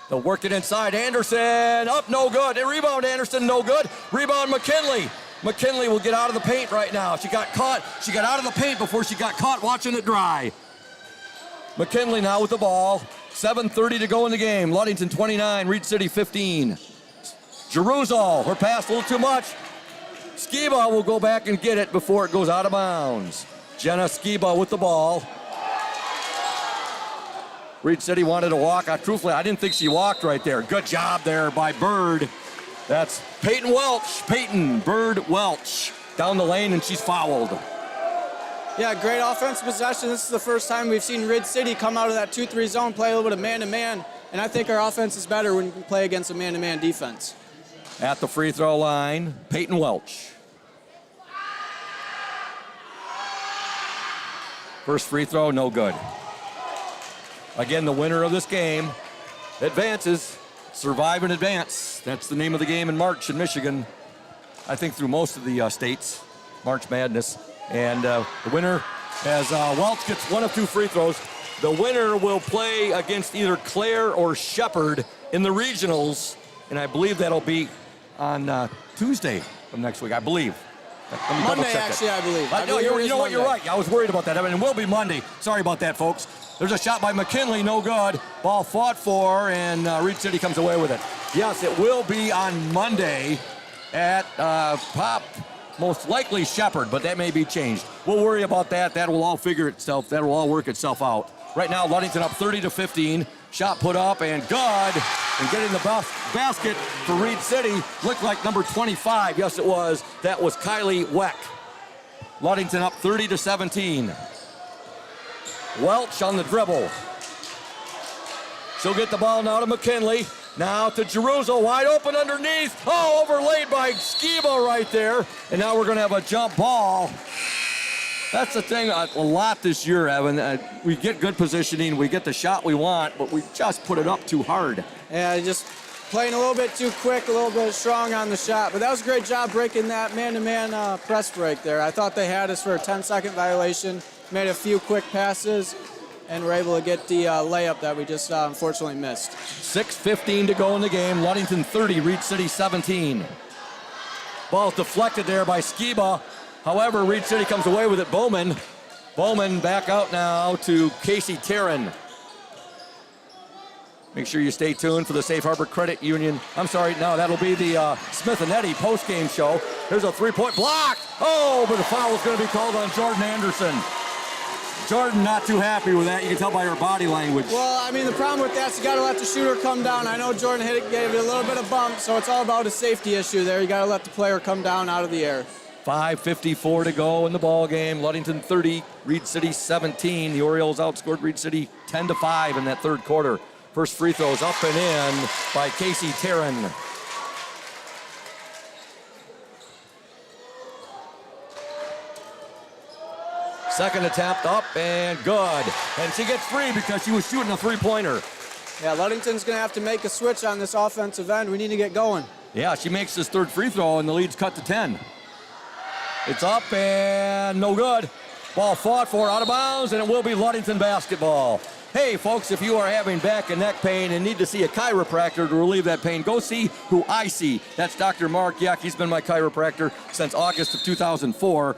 They'll work it inside. Anderson, up, no good. And rebound, Anderson, no good. Rebound, McKinley. McKinley will get out of the paint right now. She got caught. She got out of the paint before she got caught watching it dry. McKinley now with the ball. 7:30 to go in the game. Ludington 29, Reed City 15. Jeruzel, her pass a little too much. Skiba will go back and get it before it goes out of bounds. Jenna Skiba with the ball. Reed City wanted to walk. Truthfully, I didn't think she walked right there. Good job there by Bird. That's Peyton Welch. Peyton Bird Welch down the lane, and she's fouled. Yeah, great offensive possession. This is the first time we've seen Reed City come out of that 2-3 zone, play a little bit of man-to-man, and I think our offense is better when we play against a man-to-man defense. At the free throw line, Peyton Welch. First free throw, no good. Again, the winner of this game advances. Survive and advance. That's the name of the game in March in Michigan. I think through most of the states, March Madness. And the winner, as Welch gets one of two free throws, the winner will play against either Clare or Shepherd in the regionals. And I believe that'll be on Tuesday of next week, I believe. Monday, actually, I believe. You know what, you're right. I was worried about that. I mean, it will be Monday. Sorry about that, folks. There's a shot by McKinley, no good. Ball fought for, and Reed City comes away with it. Yes, it will be on Monday at most likely Shepherd, but that may be changed. We'll worry about that. That will all figure itself. That will all work itself out. Right now, Ludington up 30-15. Shot put up and good. And getting the basket for Reed City looked like number 25. Yes, it was. That was Kylie Weck. Ludington up 30-17. Welch on the dribble. She'll get the ball now to McKinley. Now to Jerusalem, wide open underneath. Oh, overlaid by Skiba right there. And now we're going to have a jump ball. That's the thing a lot this year, Evan. We get good positioning, we get the shot we want, but we just put it up too hard. Yeah, just playing a little bit too quick, a little bit strong on the shot. But that was a great job breaking that man-to-man press break there. I thought they had us for a 10-second violation, made a few quick passes, and were able to get the layup that we just unfortunately missed. 6:15 to go in the game. Ludington 30, Reed City 17. Ball deflected there by Skiba. However, Reed City comes away with it. Bowman back out now to Casey Tarrin. Make sure you stay tuned for the Safe Harbor Credit Union. I'm sorry, no, that'll be the Smith and Eddy post-game show. There's a three-point block. Oh, but the foul is going to be called on Jordan Anderson. Jordan not too happy with that. You can tell by her body language. Well, I mean, the problem with that is you got to let the shooter come down. I know Jordan gave it a little bit of bump, so it's all about a safety issue there. You got to let the player come down out of the air. 5:54 to go in the ball game. Ludington 30, Reed City 17. The Orioles outscored Reed City 10-5 in that third quarter. First free throw is up and in by Casey Tarrin. Second attempt up and good. And she gets free because she was shooting a three-pointer. Yeah, Ludington's going to have to make a switch on this offensive end. We need to get going. Yeah, she makes this third free throw and the lead's cut to 10. It's up and no good. Ball fought for, out of bounds, and it will be Ludington basketball. Hey, folks, if you are having back and neck pain and need to see a chiropractor to relieve that pain, go see who I see. That's Dr. Mark Yuck. He's been my chiropractor since August of 2004.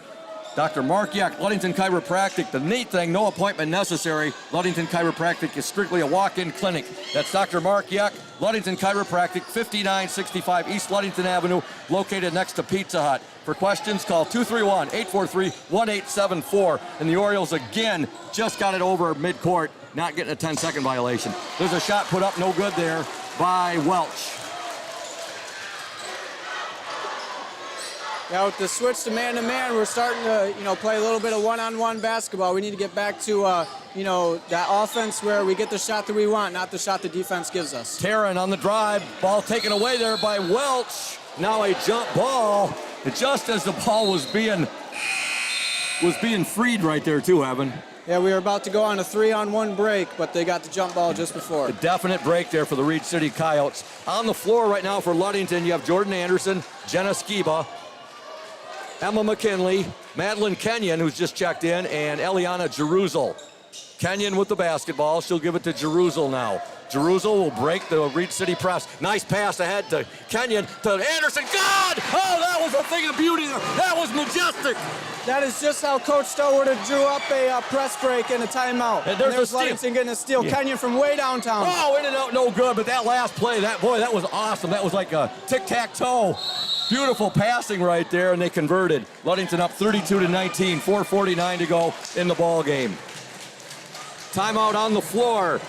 Dr. Mark Yuck, Ludington Chiropractic. The neat thing, no appointment necessary. Ludington Chiropractic is strictly a walk-in clinic. That's Dr. Mark Yuck, Ludington Chiropractic, 5965 East Ludington Avenue, located next to Pizza Hut. For questions, call 231-843-1874. And the Orioles again just got it over midcourt, not getting a 10-second violation. There's a shot put up, no good there by Welch. Yeah, with the switch to man-to-man, we're starting to, play a little bit of one-on-one basketball. We need to get back to, that offense where we get the shot that we want, not the shot the defense gives us. Tarrin on the drive, ball taken away there by Welch. Now a jump ball, just as the ball was being freed right there too, Evan. Yeah, we were about to go on a 3-on-1 break, but they got the jump ball just before. A definite break there for the Reed City Coyotes. On the floor right now for Ludington, you have Jordan Anderson, Jenna Skiba, Emma McKinley, Madeline Kenyon, who's just checked in, and Eliana Jeruzal. Kenyon with the basketball. She'll give it to Jeruzal now. Jeruzal will break the Reed City press. Nice pass ahead to Kenyon, to Anderson. God! Oh, that was a thing of beauty there. That was majestic. That is just how Coach Stowe would have drew up a press break and a timeout. And there's Ludington getting a steal. Yeah. Kenyon from way downtown. Oh, in and out, no good. But that last play, that was awesome. That was like a tic-tac-toe. Beautiful passing right there, and they converted. Ludington up 32-19, 4:49 to go in the ball game. Timeout on the floor.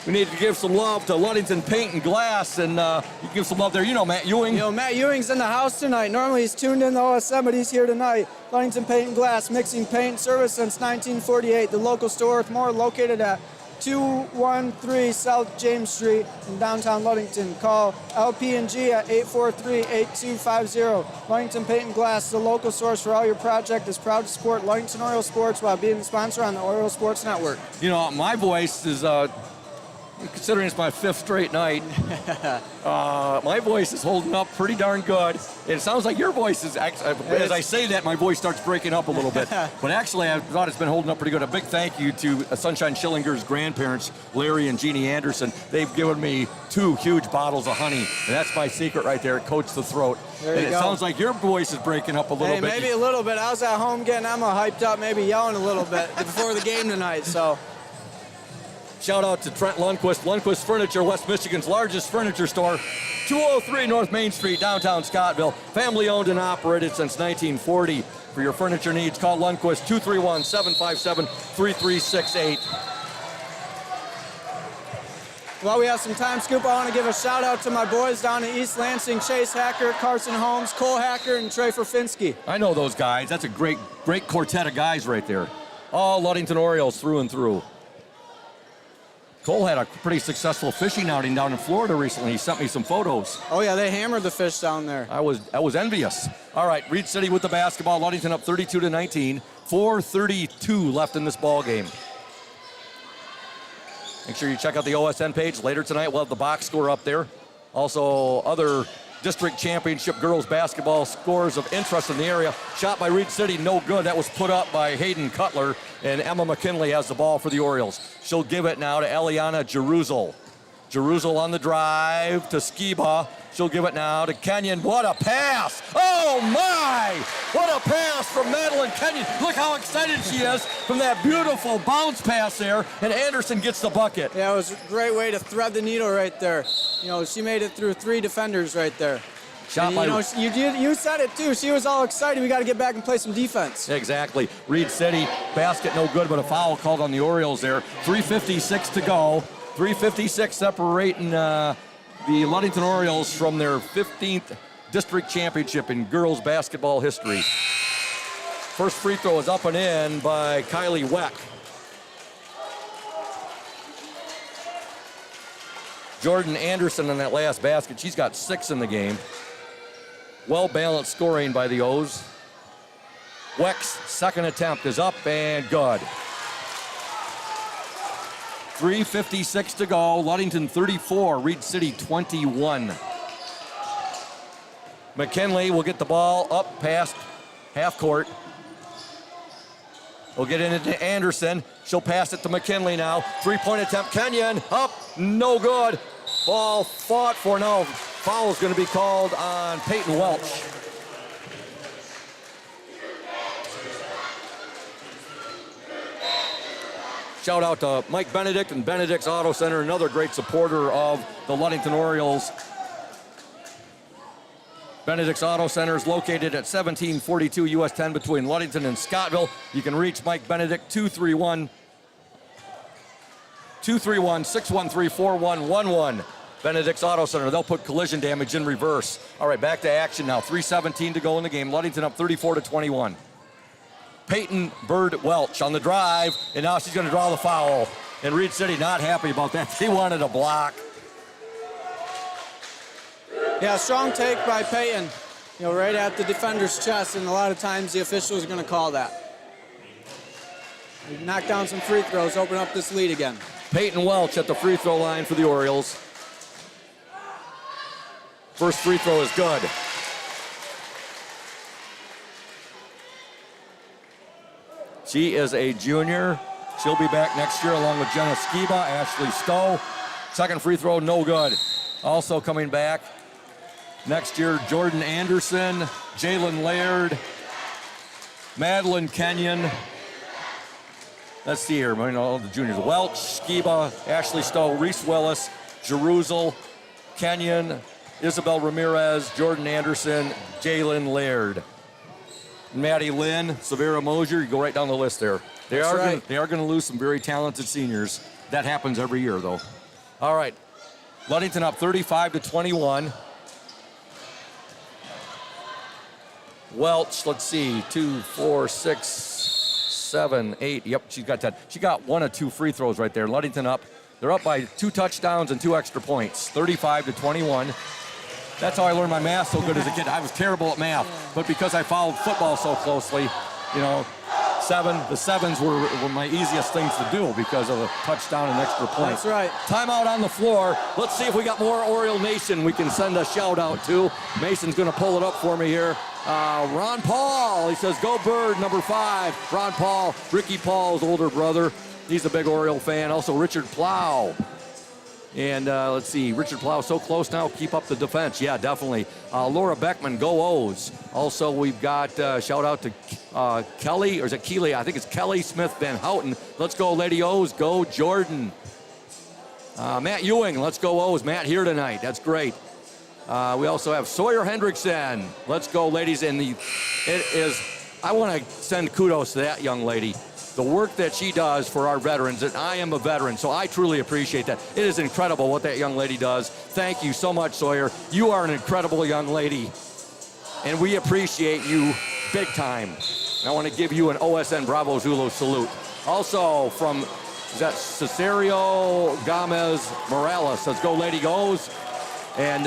We need to give some love to Ludington Paint and Glass, and you give some love there. You know Matt Ewing. Matt Ewing's in the house tonight. Normally he's tuned in to OSM, but he's here tonight. Ludington Paint and Glass, mixing paint service since 1948. The local store with more located at 213 South James Street in downtown Ludington. Call LP&G at 843-8250. Ludington Paint and Glass, the local source for all your project, is proud to support Ludington Oriole Sports while being the sponsor on the Oriole Sports Network. You know, my voice is, considering it's my 5th straight night, my voice is holding up pretty darn good. It sounds like your voice is, as I say that, my voice starts breaking up a little bit. But actually, I thought it's been holding up pretty good. A big thank you to Sunshine Schillinger's grandparents, Larry and Jeannie Anderson. They've given me 2 huge bottles of honey, and that's my secret right there. It coats the throat. There you and go. it sounds like your voice is breaking up a little bit. Maybe a little bit. I was at home getting Emma hyped up, maybe yelling a little bit before the game tonight, so. Shout out to Trent Lundquist. Lundquist Furniture, West Michigan's largest furniture store. 203 North Main Street, downtown Scottville. Family owned and operated since 1940. For your furniture needs, call Lundquist 231-757-3368. While we have some time, Scoop, I want to give a shout out to my boys down in East Lansing, Chase Hacker, Carson Holmes, Cole Hacker, and Trey Forfinski. I know those guys. That's a great quartet of guys right there. All Ludington Orioles through and through. Cole had a pretty successful fishing outing down in Florida recently. He sent me some photos. Oh yeah, they hammered the fish down there. I was envious. All right, Reed City with the basketball. Ludington up 32-19. 4:32 left in this ball game. Make sure you check out the OSN page. Later tonight, we'll have the box score up there. Also, other district championship girls basketball scores of interest in the area. Shot by Reed City, no good. That was put up by Hayden Cutler, and Emma McKinley has the ball for the Orioles. She'll give it now to Eliana Jeruzel. Jeruzel on the drive to Skiba. She'll give it now to Kenyon. What a pass! Oh my! What a pass from Madeline Kenyon. Look how excited she is from that beautiful bounce pass there, and Anderson gets the bucket. Yeah, it was a great way to thread the needle right there. You know, she made it through 3 defenders right there. Shot by, you said it too. She was all excited. We got to get back and play some defense. Exactly. Reed City, basket no good, but a foul called on the Orioles there. 3:56 to go. 3:56 separating the Ludington Orioles from their 15th district championship in girls basketball history. First free throw is up and in by Kylie Weck. Jordan Anderson in that last basket. She's got 6 in the game. Well-balanced scoring by the O's. Weck's second attempt is up and good. 3:56 to go. Ludington 34, Reed City 21. McKinley will get the ball up past half court. We'll get it into Anderson. She'll pass it to McKinley now. 3-point attempt. Kenyon up, no good. Ball fought for. No, foul is going to be called on Peyton Welch. Shout out to Mike Benedict and Benedict's Auto Center, another great supporter of the Ludington Orioles. Benedict's Auto Center is located at 1742 US 10 between Ludington and Scottville. You can reach Mike Benedict 231-613-4111. Benedict's Auto Center. They'll put collision damage in reverse. All right, back to action now. 3:17 to go in the game. Ludington up 34-21. Peyton Bird Welch on the drive, and now she's going to draw the foul. And Reed City not happy about that. They wanted a block. Yeah, strong take by Peyton. You know, right at the defender's chest, and a lot of times the official is going to call that. We knock down some free throws, open up this lead again. Peyton Welch at the free throw line for the Orioles. First free throw is good. She is a junior. She'll be back next year along with Jenna Skiba, Ashley Stowe. Second free throw, no good. Also coming back next year, Jordan Anderson, Jalen Laird, Madeline Kenyon. Let's see here, all the juniors. Welch, Skiba, Ashley Stowe, Reese Willis, Jeruzel, Kenyon, Isabel Ramirez, Jordan Anderson, Jalen Laird. Maddie Lynn, Severa Mosier, you go right down the list there. They are going to lose some very talented seniors. That happens every year, though. All right, Ludington up 35-21. Welch, let's see, 2, 4, 6, 7, 8. Yep, she's got 10. She got 1 of 2 free throws right there. Ludington up. They're up by 2 touchdowns and 2 extra points, 35-21. That's how I learned my math so good as a kid. I was terrible at math, but because I followed football so closely, the sevens were my easiest things to do because of a touchdown and extra point. That's right. Timeout on the floor. Let's see if we got more Oriole Nation we can send a shout out to. Mason's going to pull it up for me here. Ron Paul, he says, go Bird, number 5. Ron Paul, Ricky Paul's older brother. He's a big Oriole fan. Also Richard Plow. And let's see, Richard Plow so close now, keep up the defense. Yeah, definitely. Laura Beckman, go O's. Also, we've got shout out to Kelly, or is it Keeley? I think it's Kelly Smith Van Houten. Let's go Lady O's, go Jordan. Matt Ewing, let's go O's. Matt here tonight, that's great. We also have Sawyer Hendrickson. Let's go ladies. I want to send kudos to that young lady. The work that she does for our veterans, and I am a veteran, so I truly appreciate that. It is incredible what that young lady does. Thank you so much, Sawyer. You are an incredible young lady, and we appreciate you big time. I want to give you an OSN Bravo Zulu salute. Also from, is that Cesario Gomez Morales? Let's go, Lady Goes. And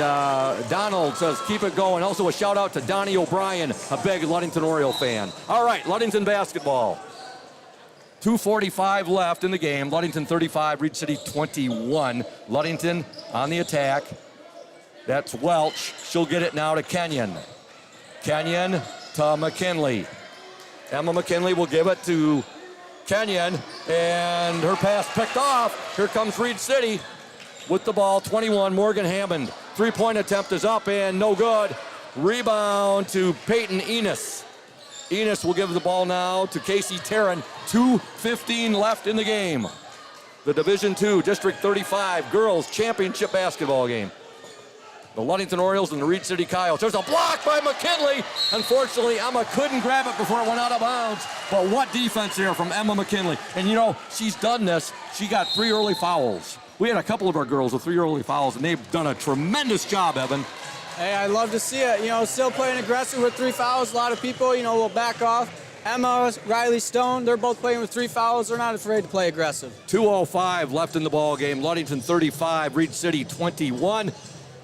Donald says, keep it going. Also a shout out to Donnie O'Brien, a big Ludington Oriole fan. All right, Ludington basketball. 2:45 left in the game. Ludington 35, Reed City 21. Ludington on the attack. That's Welch. She'll get it now to Kenyon. Kenyon to McKinley. Emma McKinley will give it to Kenyon, and her pass picked off. Here comes Reed City with the ball. 21, Morgan Hammond. Three-point attempt is up and no good. Rebound to Peyton Enos. Enos will give the ball now to Casey Tarrin. 2:15 left in the game. The Division II, District 35 Girls Championship Basketball game. The Ludington Orioles and the Reed City Coyotes. There's a block by McKinley. Unfortunately, Emma couldn't grab it before it went out of bounds. But what defense here from Emma McKinley. And she's done this. She got 3 early fouls. We had a couple of our girls with 3 early fouls, and they've done a tremendous job, Evan. Hey, I love to see it. Still playing aggressive with 3 fouls. A lot of people, will back off. Emma, Riley Stone, they're both playing with 3 fouls. They're not afraid to play aggressive. 2:05 left in the ball game. Ludington 35, Reed City 21.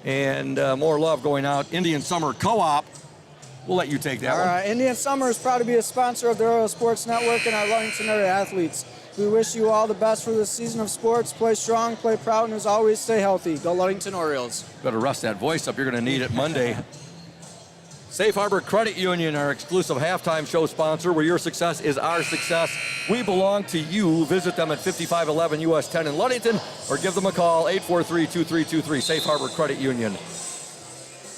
And more love going out. Indian Summer Co-op. We'll let you take that one. All right, Indian Summer is proud to be a sponsor of the Oriole Sports Network and our Ludington area athletes. We wish you all the best for this season of sports. Play strong, play proud, and as always, stay healthy. Go Ludington Orioles. Better rest that voice up. You're going to need it Monday. Safe Harbor Credit Union, our exclusive halftime show sponsor, where your success is our success. We belong to you. Visit them at 5511 US 10 in Ludington or give them a call, 843-2323, Safe Harbor Credit Union.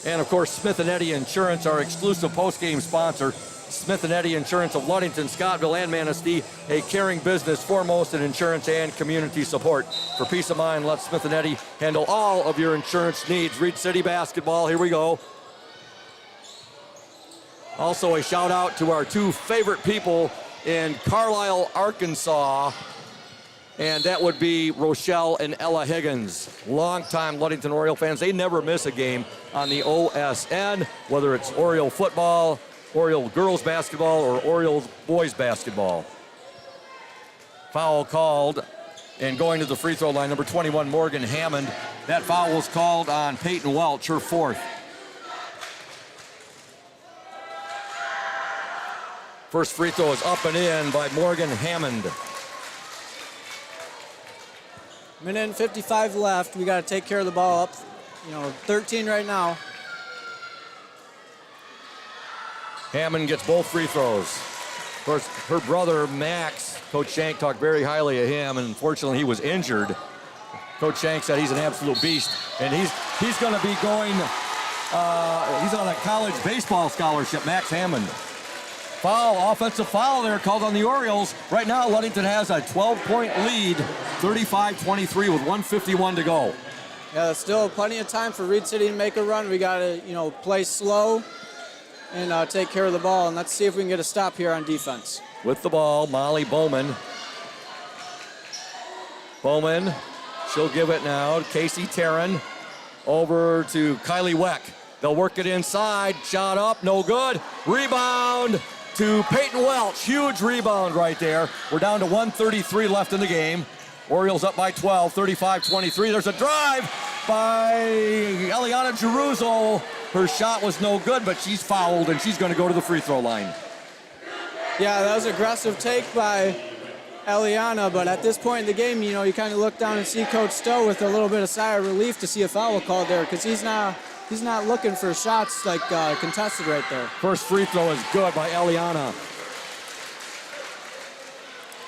And, of course, Smith & Eddy Insurance, our exclusive postgame sponsor. Smith & Eddy Insurance of Ludington, Scottville, and Manistee, a caring business foremost in insurance and community support. For peace of mind, let Smith & Eddy handle all of your insurance needs. Reed City basketball, here we go. Also a shout out to our 2 favorite people in Carlisle, Arkansas, and that would be Rochelle and Ella Higgins. Longtime Ludington Oriole fans. They never miss a game on the OSN, whether it's Oriole football, Oriole girls basketball, or Orioles boys basketball. Foul called, and going to the free throw line, number 21, Morgan Hammond. That foul was called on Peyton Welch, her 4th. First free throw is up and in by Morgan Hammond. Minute and 55 left. We got to take care of the ball up. 13 right now. Hammond gets both free throws. Of course, her brother, Max, Coach Shank talked very highly of him, and unfortunately he was injured. Coach Shank said he's an absolute beast, and he's going to be going, he's on a college baseball scholarship, Max Hammond. Offensive foul there called on the Orioles. Right now, Ludington has a 12-point lead, 35-23 with 1:51 to go. Yeah, there's still plenty of time for Reed City to make a run. We got to, play slow and take care of the ball. And let's see if we can get a stop here on defense. With the ball, Molly Bowman. Bowman, she'll give it now to Casey Tarrin. Over to Kylie Weck. They'll work it inside. Shot up, no good. Rebound. to Peyton Welch. Huge rebound right there. We're down to 1:33 left in the game. Orioles up by 12, 35-23. There's a drive by Eliana Giaruzzo. Her shot was no good, but she's fouled, and she's going to go to the free throw line. Yeah, that was an aggressive take by Eliana, but at this point in the game, you kind of look down and see Coach Stowe with a little bit of sigh of relief to see a foul called there, because he's not looking for shots like contested right there. First free throw is good by Eliana.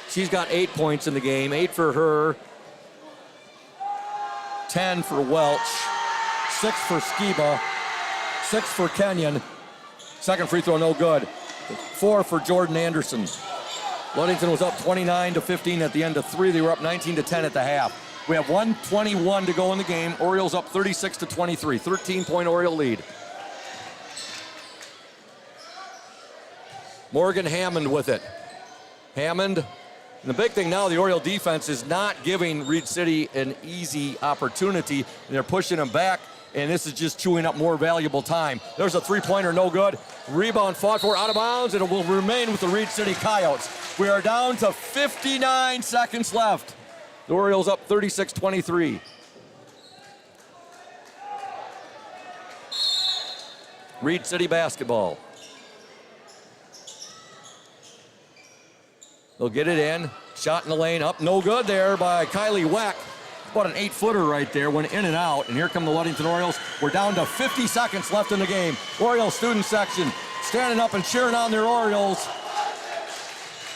She's got 8 points in the game, 8 for her, 10 for Welch, 6 for Skiba, 6 for Kenyon. Second free throw, no good. 4 for Jordan Anderson. Ludington was up 29-15 at the end of 3. They were up 19-10 at the half. We have 1:21 to go in the game. Orioles up 36-23, 13-point Oriole lead. Morgan Hammond with it. Hammond. And the big thing now, the Oriole defense is not giving Reed City an easy opportunity, and they're pushing them back, and this is just chewing up more valuable time. There's a three-pointer, no good. Rebound fought for, out of bounds, and it will remain with the Reed City Coyotes. We are down to 59 seconds left. The Orioles up 36-23. Reed City basketball. They'll get it in. Shot in the lane, up no good there by Kylie Weck. About an 8-footer right there, went in and out. And here come the Ludington Orioles. We're down to 50 seconds left in the game. Oriole student section standing up and cheering on their Orioles.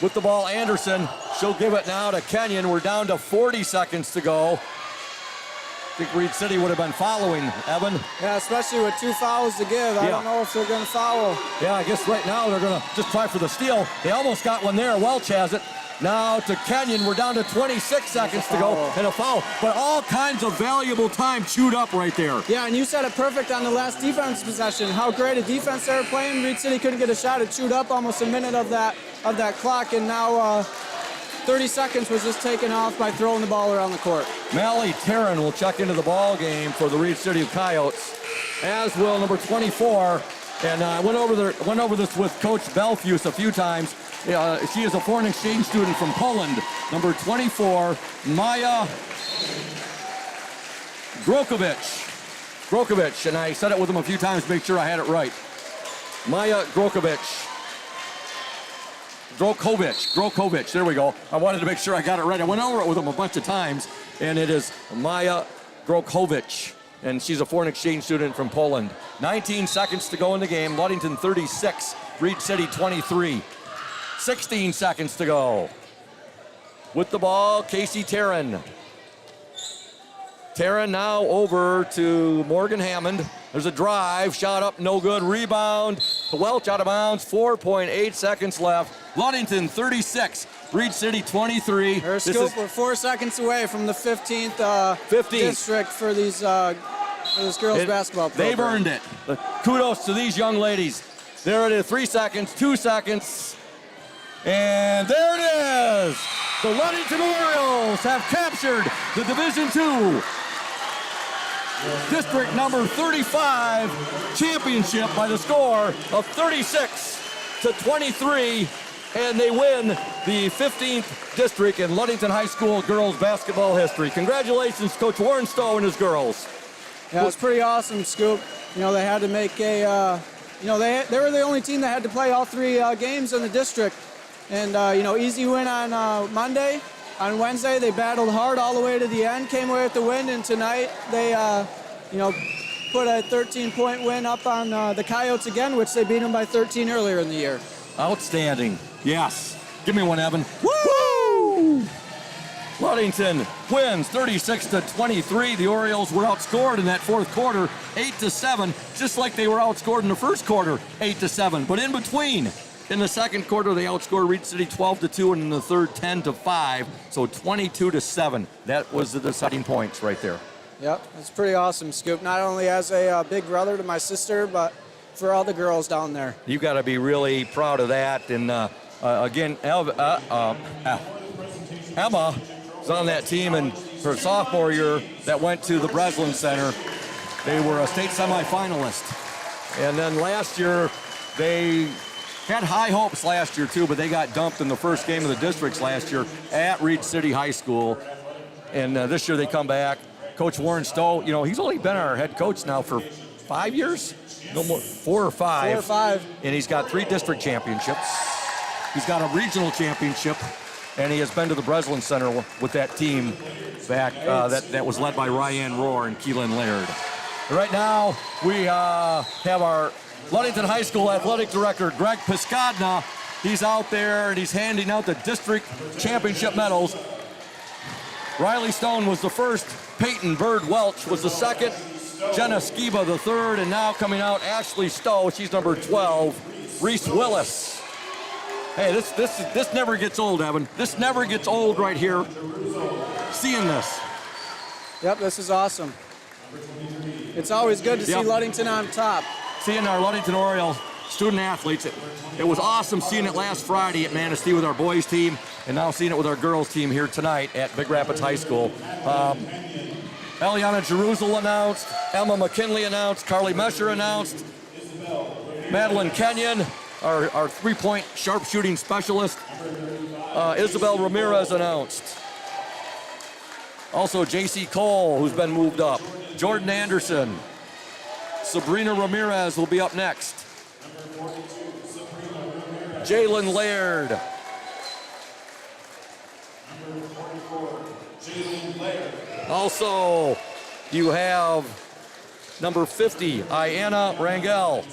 With the ball, Anderson. She'll give it now to Kenyon. We're down to 40 seconds to go. I think Reed City would have been following, Evan. Yeah, especially with 2 fouls to give. I don't know if they're going to foul. Yeah, I guess right now they're going to just try for the steal. They almost got one there. Welch has it. Now to Kenyon. We're down to 26 seconds to go and a foul. But all kinds of valuable time chewed up right there. Yeah, and you said it perfect on the last defense possession. How great a defense they were playing. Reed City couldn't get a shot. It chewed up almost a minute of that clock, and now 30 seconds was just taken off by throwing the ball around the court. Mally Taryn will check into the ball game for the Reed City Coyotes, as will number 24. And I went over this with Coach Belfuse a few times. She is a foreign exchange student from Poland. Number 24, Maya Grokovic, and I said it with him a few times to make sure I had it right. Maya Grokovic, there we go. I wanted to make sure I got it right. I went over it with him a bunch of times, and it is Maya Grokovic, and she's a foreign exchange student from Poland. 19 seconds to go in the game. Ludington 36, Reed City 23. 16 seconds to go. With the ball, Casey Taryn. Taryn now over to Morgan Hammond. There's a drive, shot up, no good. Rebound to Welch, out of bounds. 4.8 seconds left. Ludington 36, Reed City 23. We're 4 seconds away from the 15th district for this girls basketball program. They've earned it. Kudos to these young ladies. There it is, 3 seconds, 2 seconds. And there it is. The Ludington Orioles have captured the Division II District number 35 championship by the score of 36-23, and they win the 15th district in Ludington High School girls basketball history. Congratulations, Coach Warren Stowe and his girls. Yeah, it was pretty awesome, Scoop. They had to make they were the only team that had to play all 3 games in the district. And, easy win on Monday. On Wednesday, they battled hard all the way to the end, came away with the win, and tonight they, put a 13-point win up on the Coyotes again, which they beat them by 13 earlier in the year. Outstanding. Yes. Give me one, Evan. Woo! Ludington wins 36-23. The Orioles were outscored in that fourth quarter, 8-7, just like they were outscored in the first quarter, 8-7. But in between, in the second quarter, they outscored Reed City 12-2, and in the third, 10-5. So 22-7. That was the deciding points right there. Yep, it's pretty awesome, Scoop. Not only as a big brother to my sister, but for all the girls down there. You got to be really proud of that. And again, Emma is on that team, and her sophomore year that went to the Breslin Center. They were a state semifinalist. And then last year, they had high hopes last year too, but they got dumped in the first game of the districts last year at Reed City High School. And this year they come back. Coach Warren Stowe, you know, he's only been our head coach now for 5 years? No more, 4 or 5. 4 or 5. And he's got 3 district championships. He's got a regional championship, and he has been to the Breslin Center with that team back that was led by Ryan Rohr and Keelan Laird. Right now, we have our Ludington High School athletic director, Greg Piscadna. He's out there, and he's handing out the district championship medals. Riley Stone was the first. Peyton Bird Welch was the second. Jenna Skiba the third. And now coming out, Ashley Stowe. She's number 12. Reese Willis. Hey, this never gets old, Evan. This never gets old right here. Seeing this. Yep, this is awesome. It's always good to see Ludington on top. Seeing our Ludington Orioles student athletes. It was awesome seeing it last Friday at Manistee with our boys team, and now seeing it with our girls team here tonight at Big Rapids High School. Eliana Jerusalem announced, Emma McKinley announced, Carly Mesher announced, Madeline Kenyon, our three-point sharpshooting specialist, Isabel Ramirez announced. Also J.C. Cole, who's been moved up. Jordan Anderson. Sabrina Ramirez will be up next. Jalen Laird. Also, you have number 50, Iana Rangel.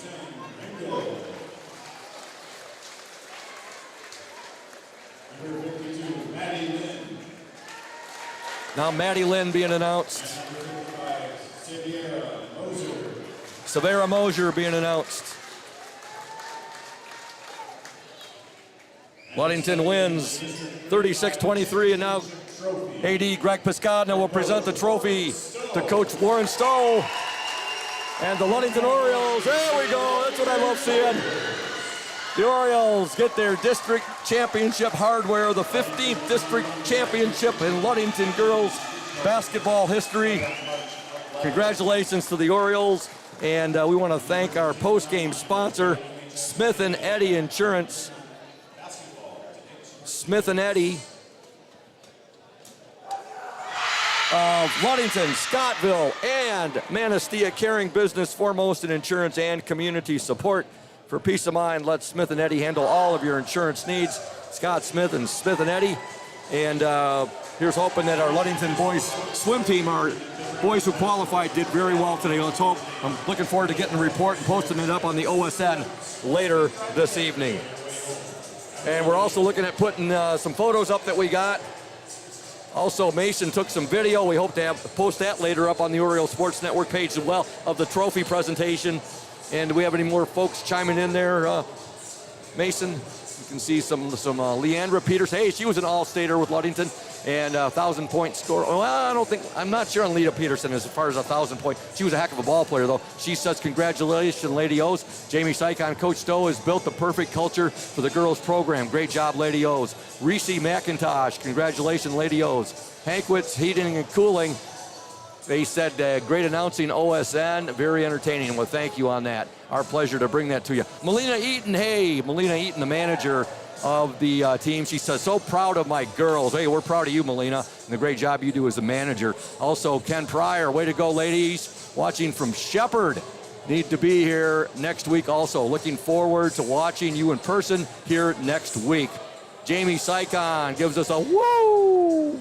Now Maddie Lynn being announced. Savera Mosier being announced. Ludington wins 36-23, and now AD Greg Piscadna will present the trophy to Coach Warren Stowe. And the Ludington Orioles, there we go, that's what I love seeing. The Orioles get their district championship hardware, the 15th district championship in Ludington girls basketball history. Congratulations to the Orioles, and we want to thank our post-game sponsor, Smith & Eddy Insurance. Smith & Eddy of Ludington, Scottville, and Manistee, caring business foremost in insurance and community support. For peace of mind, let Smith & Eddy handle all of your insurance needs. Scott Smith and Smith & Eddy. And here's hoping that our Ludington boys swim team, our boys who qualified, did very well today. Let's hope. I'm looking forward to getting the report and posting it up on the OSN later this evening. And we're also looking at putting some photos up that we got. Also, Mason took some video. We hope to post that later up on the Oriole Sports Network page as well of the trophy presentation. And do we have any more folks chiming in there? Mason, you can see some Leandra Peters. Hey, she was an all-stater with Ludington and a 1,000-point score. Well, I'm not sure on Lita Peterson as far as 1,000-point. She was a heck of a ball player, though. She says, congratulations, Lady O's. Jamie Sykon, Coach Stowe has built the perfect culture for the girls program. Great job, Lady O's. Reese McIntosh, congratulations, Lady O's. Hankwitz, Heating and Cooling. They said, great announcing, OSN, very entertaining. Well, thank you on that. Our pleasure to bring that to you. Melina Eaton, the manager of the team. She says, so proud of my girls. Hey, we're proud of you, Melina, and the great job you do as a manager. Also, Ken Pryor, way to go, ladies. Watching from Shepherd. Need to be here next week also. Looking forward to watching you in person here next week. Jamie Sykon gives us a woo!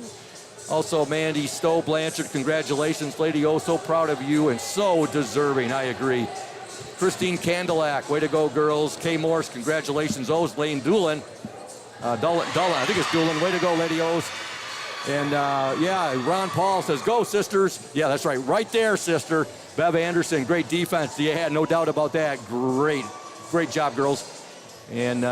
Also, Mandy Stowe Blanchard, congratulations, Lady O. So proud of you and so deserving, I agree. Christine Candelac, way to go, girls. Kay Morse, congratulations, O's. Lane Doolin, Dolan, I think it's Doolin, way to go, Lady O's. And Ron Paul says, go, sisters. Yeah, that's right, right there, sister. Bev Anderson, great defense. Yeah, no doubt about that. Great job, girls. And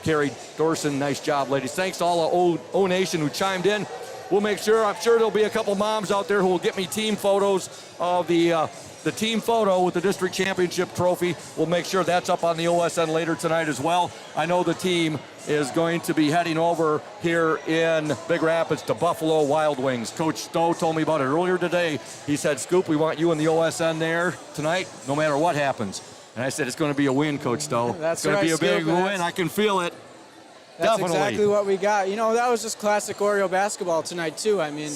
Carrie Dorson, nice job, ladies. Thanks to all of O Nation who chimed in. We'll make sure, I'm sure there'll be a couple moms out there who will get me team photos of the team photo with the district championship trophy. We'll make sure that's up on the OSN later tonight as well. I know the team is going to be heading over here in Big Rapids to Buffalo Wild Wings. Coach Stowe told me about it earlier today. He said, Scoop, we want you and the OSN there tonight, no matter what happens. And I said, it's going to be a win, Coach Stowe. That's it's going to be a big Scoop. win. I can feel it. That's Definitely. exactly what we got. You know, that was just classic Oriole basketball tonight, too. I mean,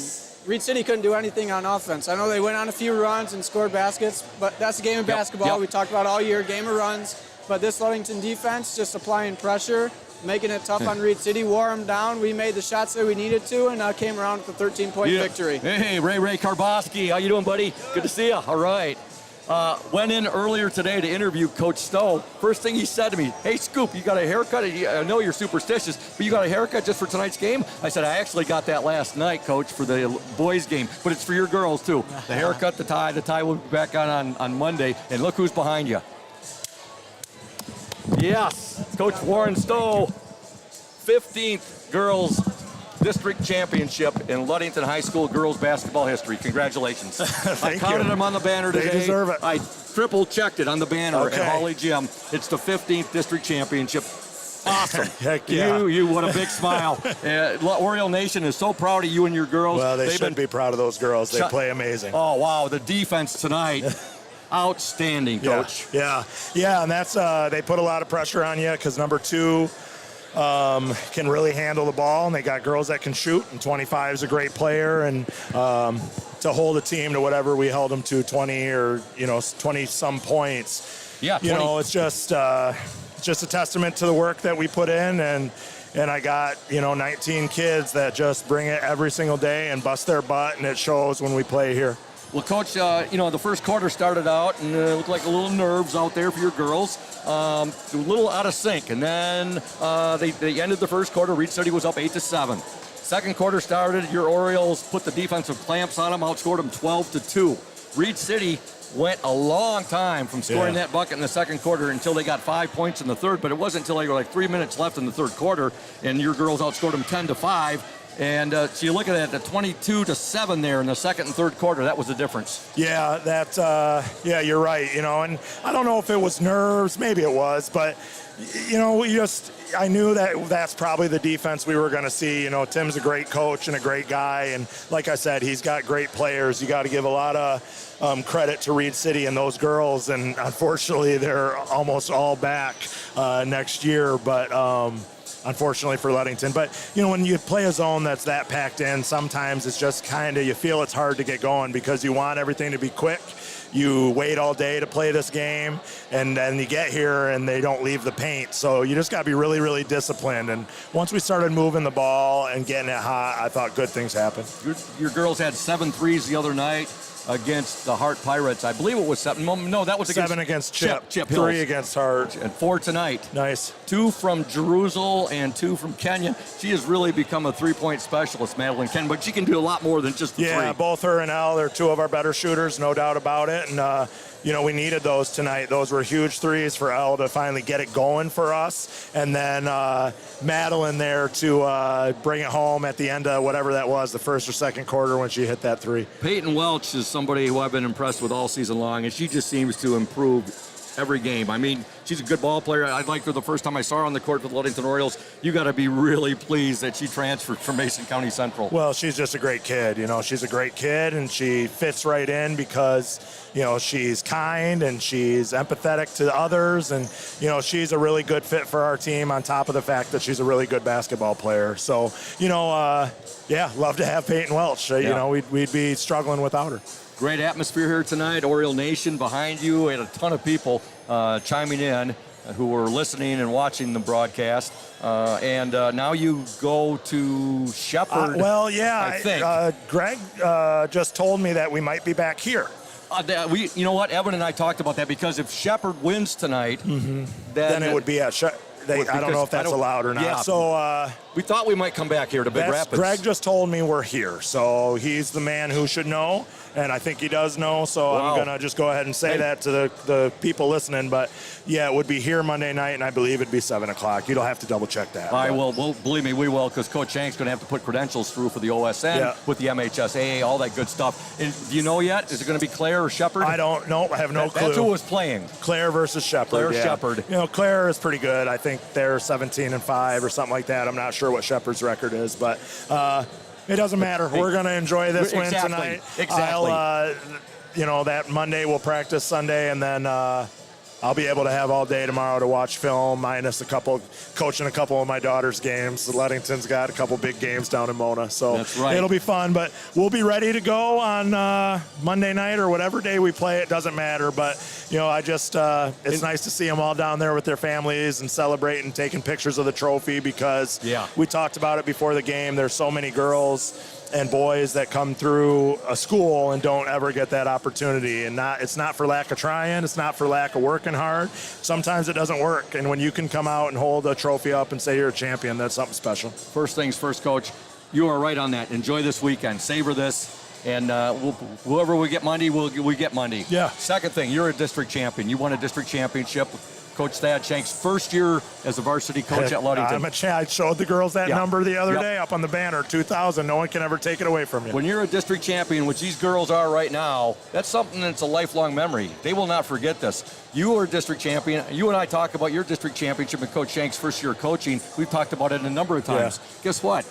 Reed City couldn't do anything on offense. I know they went on a few runs and scored baskets, but that's a game of basketball. Yep. We talked about all year, game of runs. But this Ludington defense, just applying pressure, making it tough on Reed City, wore them down. We made the shots that we needed to, and came around with a 13-point victory. Hey, Ray Karboski. How you doing, buddy? Good to see you. All right. Went in earlier today to interview Coach Stowe. First thing he said to me, hey, Scoop, you got a haircut? I know you're superstitious, but you got a haircut just for tonight's game? I said, I actually got that last night, Coach, for the boys' game, but it's for your girls, too. The haircut, the tie will be back on Monday, and look who's behind you. Yes, Coach Warren Stowe, 15th girls district championship in Ludington High School girls basketball history. Congratulations. I counted them on the banner today. They deserve it. I triple checked it on the banner Okay. at Hawley Gym. It's the 15th district championship. Awesome. Heck yeah. You, what a big smile. Oriole Nation is so proud of you and your girls. Well, they They've should be proud of those girls. They play amazing. Oh, wow. The defense tonight, outstanding, Coach. Yeah, and that's they put a lot of pressure on you because number 2 can really handle the ball, and they got girls that can shoot, and 25 is a great player, and to hold a team to whatever we held them to, 20 or 20 some points. Yeah, 20. It's just a testament to the work that we put in, and I got 19 kids that just bring it every single day and bust their butt, and it shows when we play here. Well, Coach, the first quarter started out and it looked like a little nerves out there for your girls. A little out of sync. And then they ended the first quarter. Reed City was up 8-7. Second quarter started. Your Orioles put the defensive clamps on them, outscored them 12-2. Reed City went a long time from scoring that bucket in the second quarter until they got 5 points in the third. But it wasn't until they were like 3 minutes left in the third quarter, and your girls outscored them 10-5. And so you look at that, the 22-7 there in the second and third quarter. That was the difference. Yeah, you're right. And I don't know if it was nerves, maybe it was, but I knew that that's probably the defense we were going to see. Tim's a great coach and a great guy, and like I said, he's got great players. You got to give a lot of credit to Reed City and those girls, and unfortunately, they're almost all back next year, but. Unfortunately for Ludington. But, when you play a zone that's that packed in, sometimes it's just you feel it's hard to get going because you want everything to be quick. You wait all day to play this game, and then you get here and they don't leave the paint. So you just got to be really, really disciplined. And once we started moving the ball and getting it hot, I thought good things happened. Your girls had 7 threes the other night against the Hart Pirates. I believe it was 7. No, that was 7 against Chip. Chip 3 against Hart. And 4 tonight. Nice. 2 from Jerusalem and 2 from Kenya. She has really become a 3-point specialist, Madeline Ken, but she can do a lot more than just the 3. Yeah, both her and Elle are 2 of our better shooters, no doubt about it. And, we needed those tonight. Those were huge threes for Elle to finally get it going for us. And then Madeline there to bring it home at the end of whatever that was, the first or second quarter when she hit that 3. Peyton Welch is somebody who I've been impressed with all season long, and she just seems to improve every game. I mean, she's a good ball player. I liked her the first time I saw her on the court with the Ludington Orioles. You got to be really pleased that she transferred from Mason County Central. Well, she's just a great kid. She's a great kid, and she fits right in because, she's kind and she's empathetic to others, and, she's a really good fit for our team on top of the fact that she's a really good basketball player. So, love to have Peyton Welch. We'd be struggling without her. Great atmosphere here tonight. Oriole Nation behind you, and a ton of people chiming in who were listening and watching the broadcast. And now you go to Shepherd. I think. Greg just told me that we might be back here. You know what? Evan and I talked about that because if Shepherd wins tonight, then it would be at Shepherd. I don't know if that's allowed or not. Yeah. So we thought we might come back here to Big Rapids. Greg just told me we're here, so he's the man who should know, and I think he does know. So I'm gonna just go ahead and say that to the people listening. But yeah, it would be here Monday night, and I believe it'd be 7 o'clock. You don't have to double check that. I will. Well, believe me, we will, because Coach Hank's gonna have to put credentials through for the OSN with the MHSAA, all that good stuff. And do you know yet? Is it gonna be Claire or Shepherd? I don't know. I have no clue. That's who was playing. Claire versus Shepherd. Shepherd. Claire is pretty good. I think they're 17-5 or something like that. I'm not sure what Shepherd's record is, but it doesn't matter. We're going to enjoy this win tonight. Exactly. That Monday we'll practice Sunday, and then I'll be able to have all day tomorrow to watch film, minus coaching a couple of my daughter's games. Ludington's got a couple big games down in Mona, so that's right. It'll be fun. But we'll be ready to go on Monday night or whatever day we play. It doesn't matter. But I just it's nice to see them all down there with their families and celebrating, taking pictures of the trophy, because we talked about it before the game. There's so many girls and boys that come through a school and don't ever get that opportunity. And it's not for lack of trying. It's not for lack of working hard. Sometimes it doesn't work. And when you can come out and hold a trophy up and say you're a champion, that's something special. First things first, Coach. You are right on that. Enjoy this weekend. Savor this. And whoever we get Monday, we get Monday. Yeah. Second thing, you're a district champion. You won a district championship. Coach Thad Shanks, first year as a varsity coach at Ludington. I showed the girls that number the other day up on the banner, 2,000. No one can ever take it away from you. When you're a district champion, which these girls are right now, that's something that's a lifelong memory. They will not forget this. You are a district champion. You and I talk about your district championship and Coach Shanks' first year coaching. We've talked about it a number of times. Yeah. Guess what?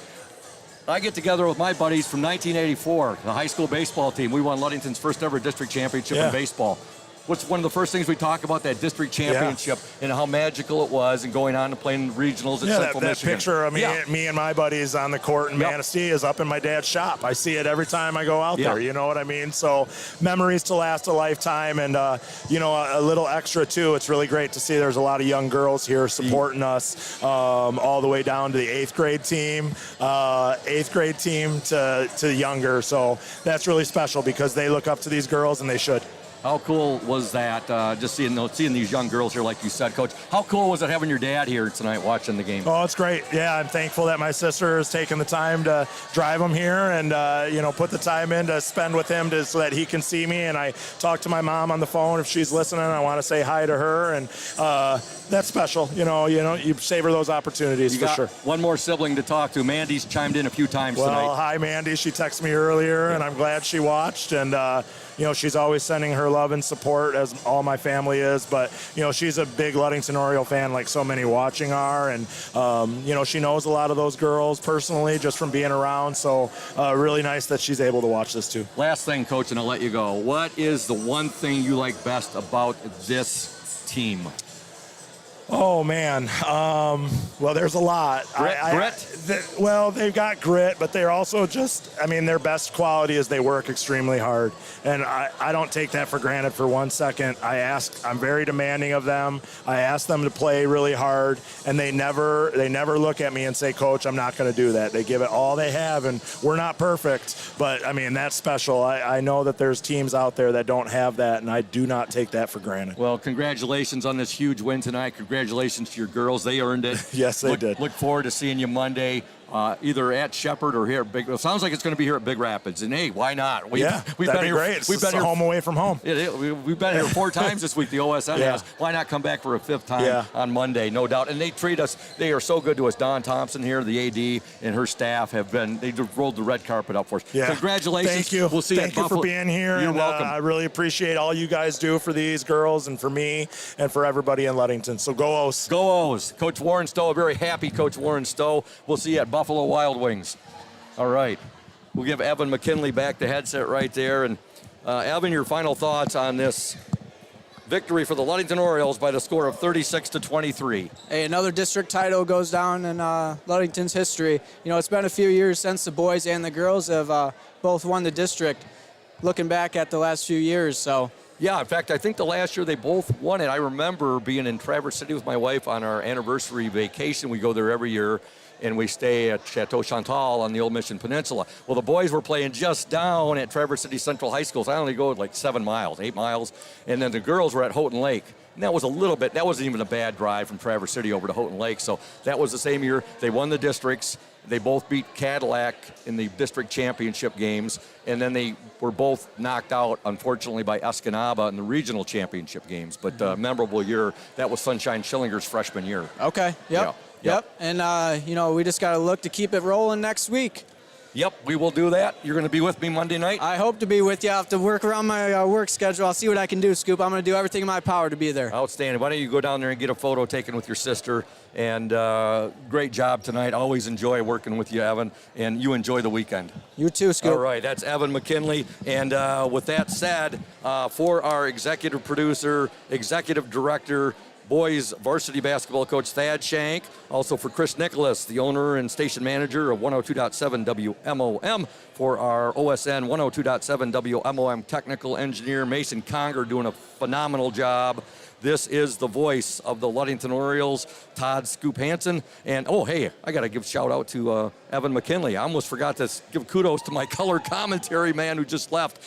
I get together with my buddies from 1984, the high school baseball team. We won Ludington's first ever district championship in baseball. What's one of the first things we talk about, that district championship and how magical it was, and going on to playing regionals at Central that Michigan. Picture of me and my buddies on the court in Manistee is up in my dad's shop. I see it every time I go out there. You know what I mean? So memories to last a lifetime. And, a little extra, too. It's really great to see there's a lot of young girls here supporting us all the way down to the 8th grade team, to younger. So that's really special because they look up to these girls, and they should. How cool was that, just seeing these young girls here, like you said, Coach? How cool was it having your dad here tonight watching the game? Oh, it's great. Yeah, I'm thankful that my sister has taken the time to drive him here and, put the time in to spend with him so that he can see me. And I talk to my mom on the phone if she's listening. I want to say hi to her. And that's special. You savor those opportunities for sure. One more sibling to talk to. Mandy's chimed in a few times tonight. Well, hi, Mandy. She texted me earlier, and I'm glad she watched. And, she's always sending her love and support, as all my family is. But, she's a big Ludington Oriole fan, like so many watching are. And, she knows a lot of those girls personally just from being around. So really nice that she's able to watch this too. Last thing, Coach, and I'll let you go. What is the one thing you like best about this team? Oh, man. Well, there's a lot. Grit? They've got grit, but they're also their best quality is they work extremely hard. And I don't take that for granted for 1 second. I'm very demanding of them. I ask them to play really hard, and they never look at me and say, Coach, I'm not going to do that. They give it all they have, and we're not perfect. But, that's special. I know that there's teams out there that don't have that, and I do not take that for granted. Well, congratulations on this huge win tonight. Congratulations to your girls. They earned it. Yes, they did. Look forward to seeing you Monday, either at Shepherd or here at Big. It sounds like it's going to be here at Big Rapids. And hey, why not? We've that'd been be great. We've been here home away from home. We've been here 4 times this week. The OSN has. Why not come back for a 5th time on Monday? No doubt. And they treat us. They are so good to us. Dawn Thompson here, the AD, and her staff have been. They rolled the red carpet up for us. Yeah. Congratulations. Thank you. We'll see you at Buffalo. Thank you for being here. You're welcome. I really appreciate all you guys do for these girls and for me and for everybody in Ludington. So go O's. Go O's. Coach Warren Stowe, a very happy Coach Warren Stowe. We'll see you at Buffalo Wild Wings. All right. We'll give Evan McKinley back the headset right there. And Evan, your final thoughts on this victory for the Ludington Orioles by the score of 36-23. Hey, another district title goes down in Ludington's history. It's been a few years since the boys and the girls have both won the district, looking back at the last few years. So. Yeah, in fact, I think the last year they both won it. I remember being in Traverse City with my wife on our anniversary vacation. We go there every year, and we stay at Chateau Chantal on the Old Mission Peninsula. Well, the boys were playing just down at Traverse City Central High School. So I only go like 7 miles, 8 miles. And then the girls were at Houghton Lake. And that wasn't even a bad drive from Traverse City over to Houghton Lake. So that was the same year. They won the districts. They both beat Cadillac in the district championship games. And then they were both knocked out, unfortunately, by Escanaba in the regional championship games. But memorable year. That was Sunshine Schillinger's freshman year. Okay. Yep. And, we just got to look to keep it rolling next week. Yep, we will do that. You're going to be with me Monday night? I hope to be with you. I have to work around my work schedule. I'll see what I can do, Scoop. I'm going to do everything in my power to be there. Outstanding. Why don't you go down there and get a photo taken with your sister? And great job tonight. Always enjoy working with you, Evan. And you enjoy the weekend. You too, Scoop. All right, that's Evan McKinley. And with that said, for our executive producer, executive director, boys varsity basketball coach Thad Shank, also for Chris Nicholas, the owner and station manager of 102.7 WMOM, for our OSN 102.7 WMOM technical engineer Mason Conger, doing a phenomenal job. This is the voice of the Ludington Orioles, Todd Scoop Hansen. And, oh, hey, I got to give a shout-out to Evan McKinley. I almost forgot to give kudos to my color commentary man who just left.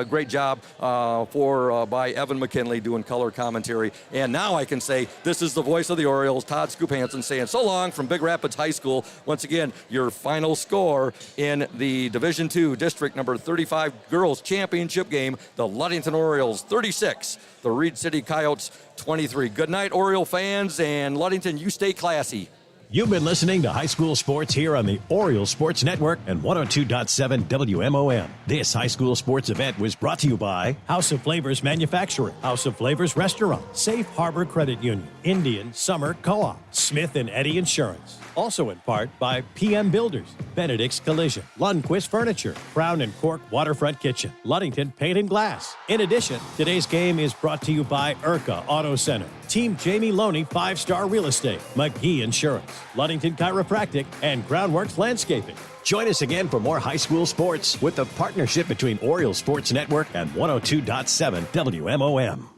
Great job by Evan McKinley doing color commentary. And now I can say this is the voice of the Orioles, Todd Scoop Hansen, saying so long from Big Rapids High School. Once again, your final score in the Division II District number 35 Girls Championship game, the Ludington Orioles 36, the Reed City Coyotes 23. Good night, Oriole fans, and Ludington, you stay classy. You've been listening to high school sports here on the Oriole Sports Network and 102.7 WMOM. This high school sports event was brought to you by House of Flavors Manufacturing, House of Flavors Restaurant, Safe Harbor Credit Union, Indian Summer Co-op, Smith & Eddy Insurance. Also in part by PM Builders, Benedict's Collision, Lundquist Furniture, Crown and Cork Waterfront Kitchen, Ludington Paint and Glass. In addition, today's game is brought to you by Urca Auto Center, Team Jamie Loney 5-Star Real Estate, McGee Insurance, Ludington Chiropractic, and Groundworks Landscaping. Join us again for more high school sports with the partnership between Oriole Sports Network and 102.7 WMOM.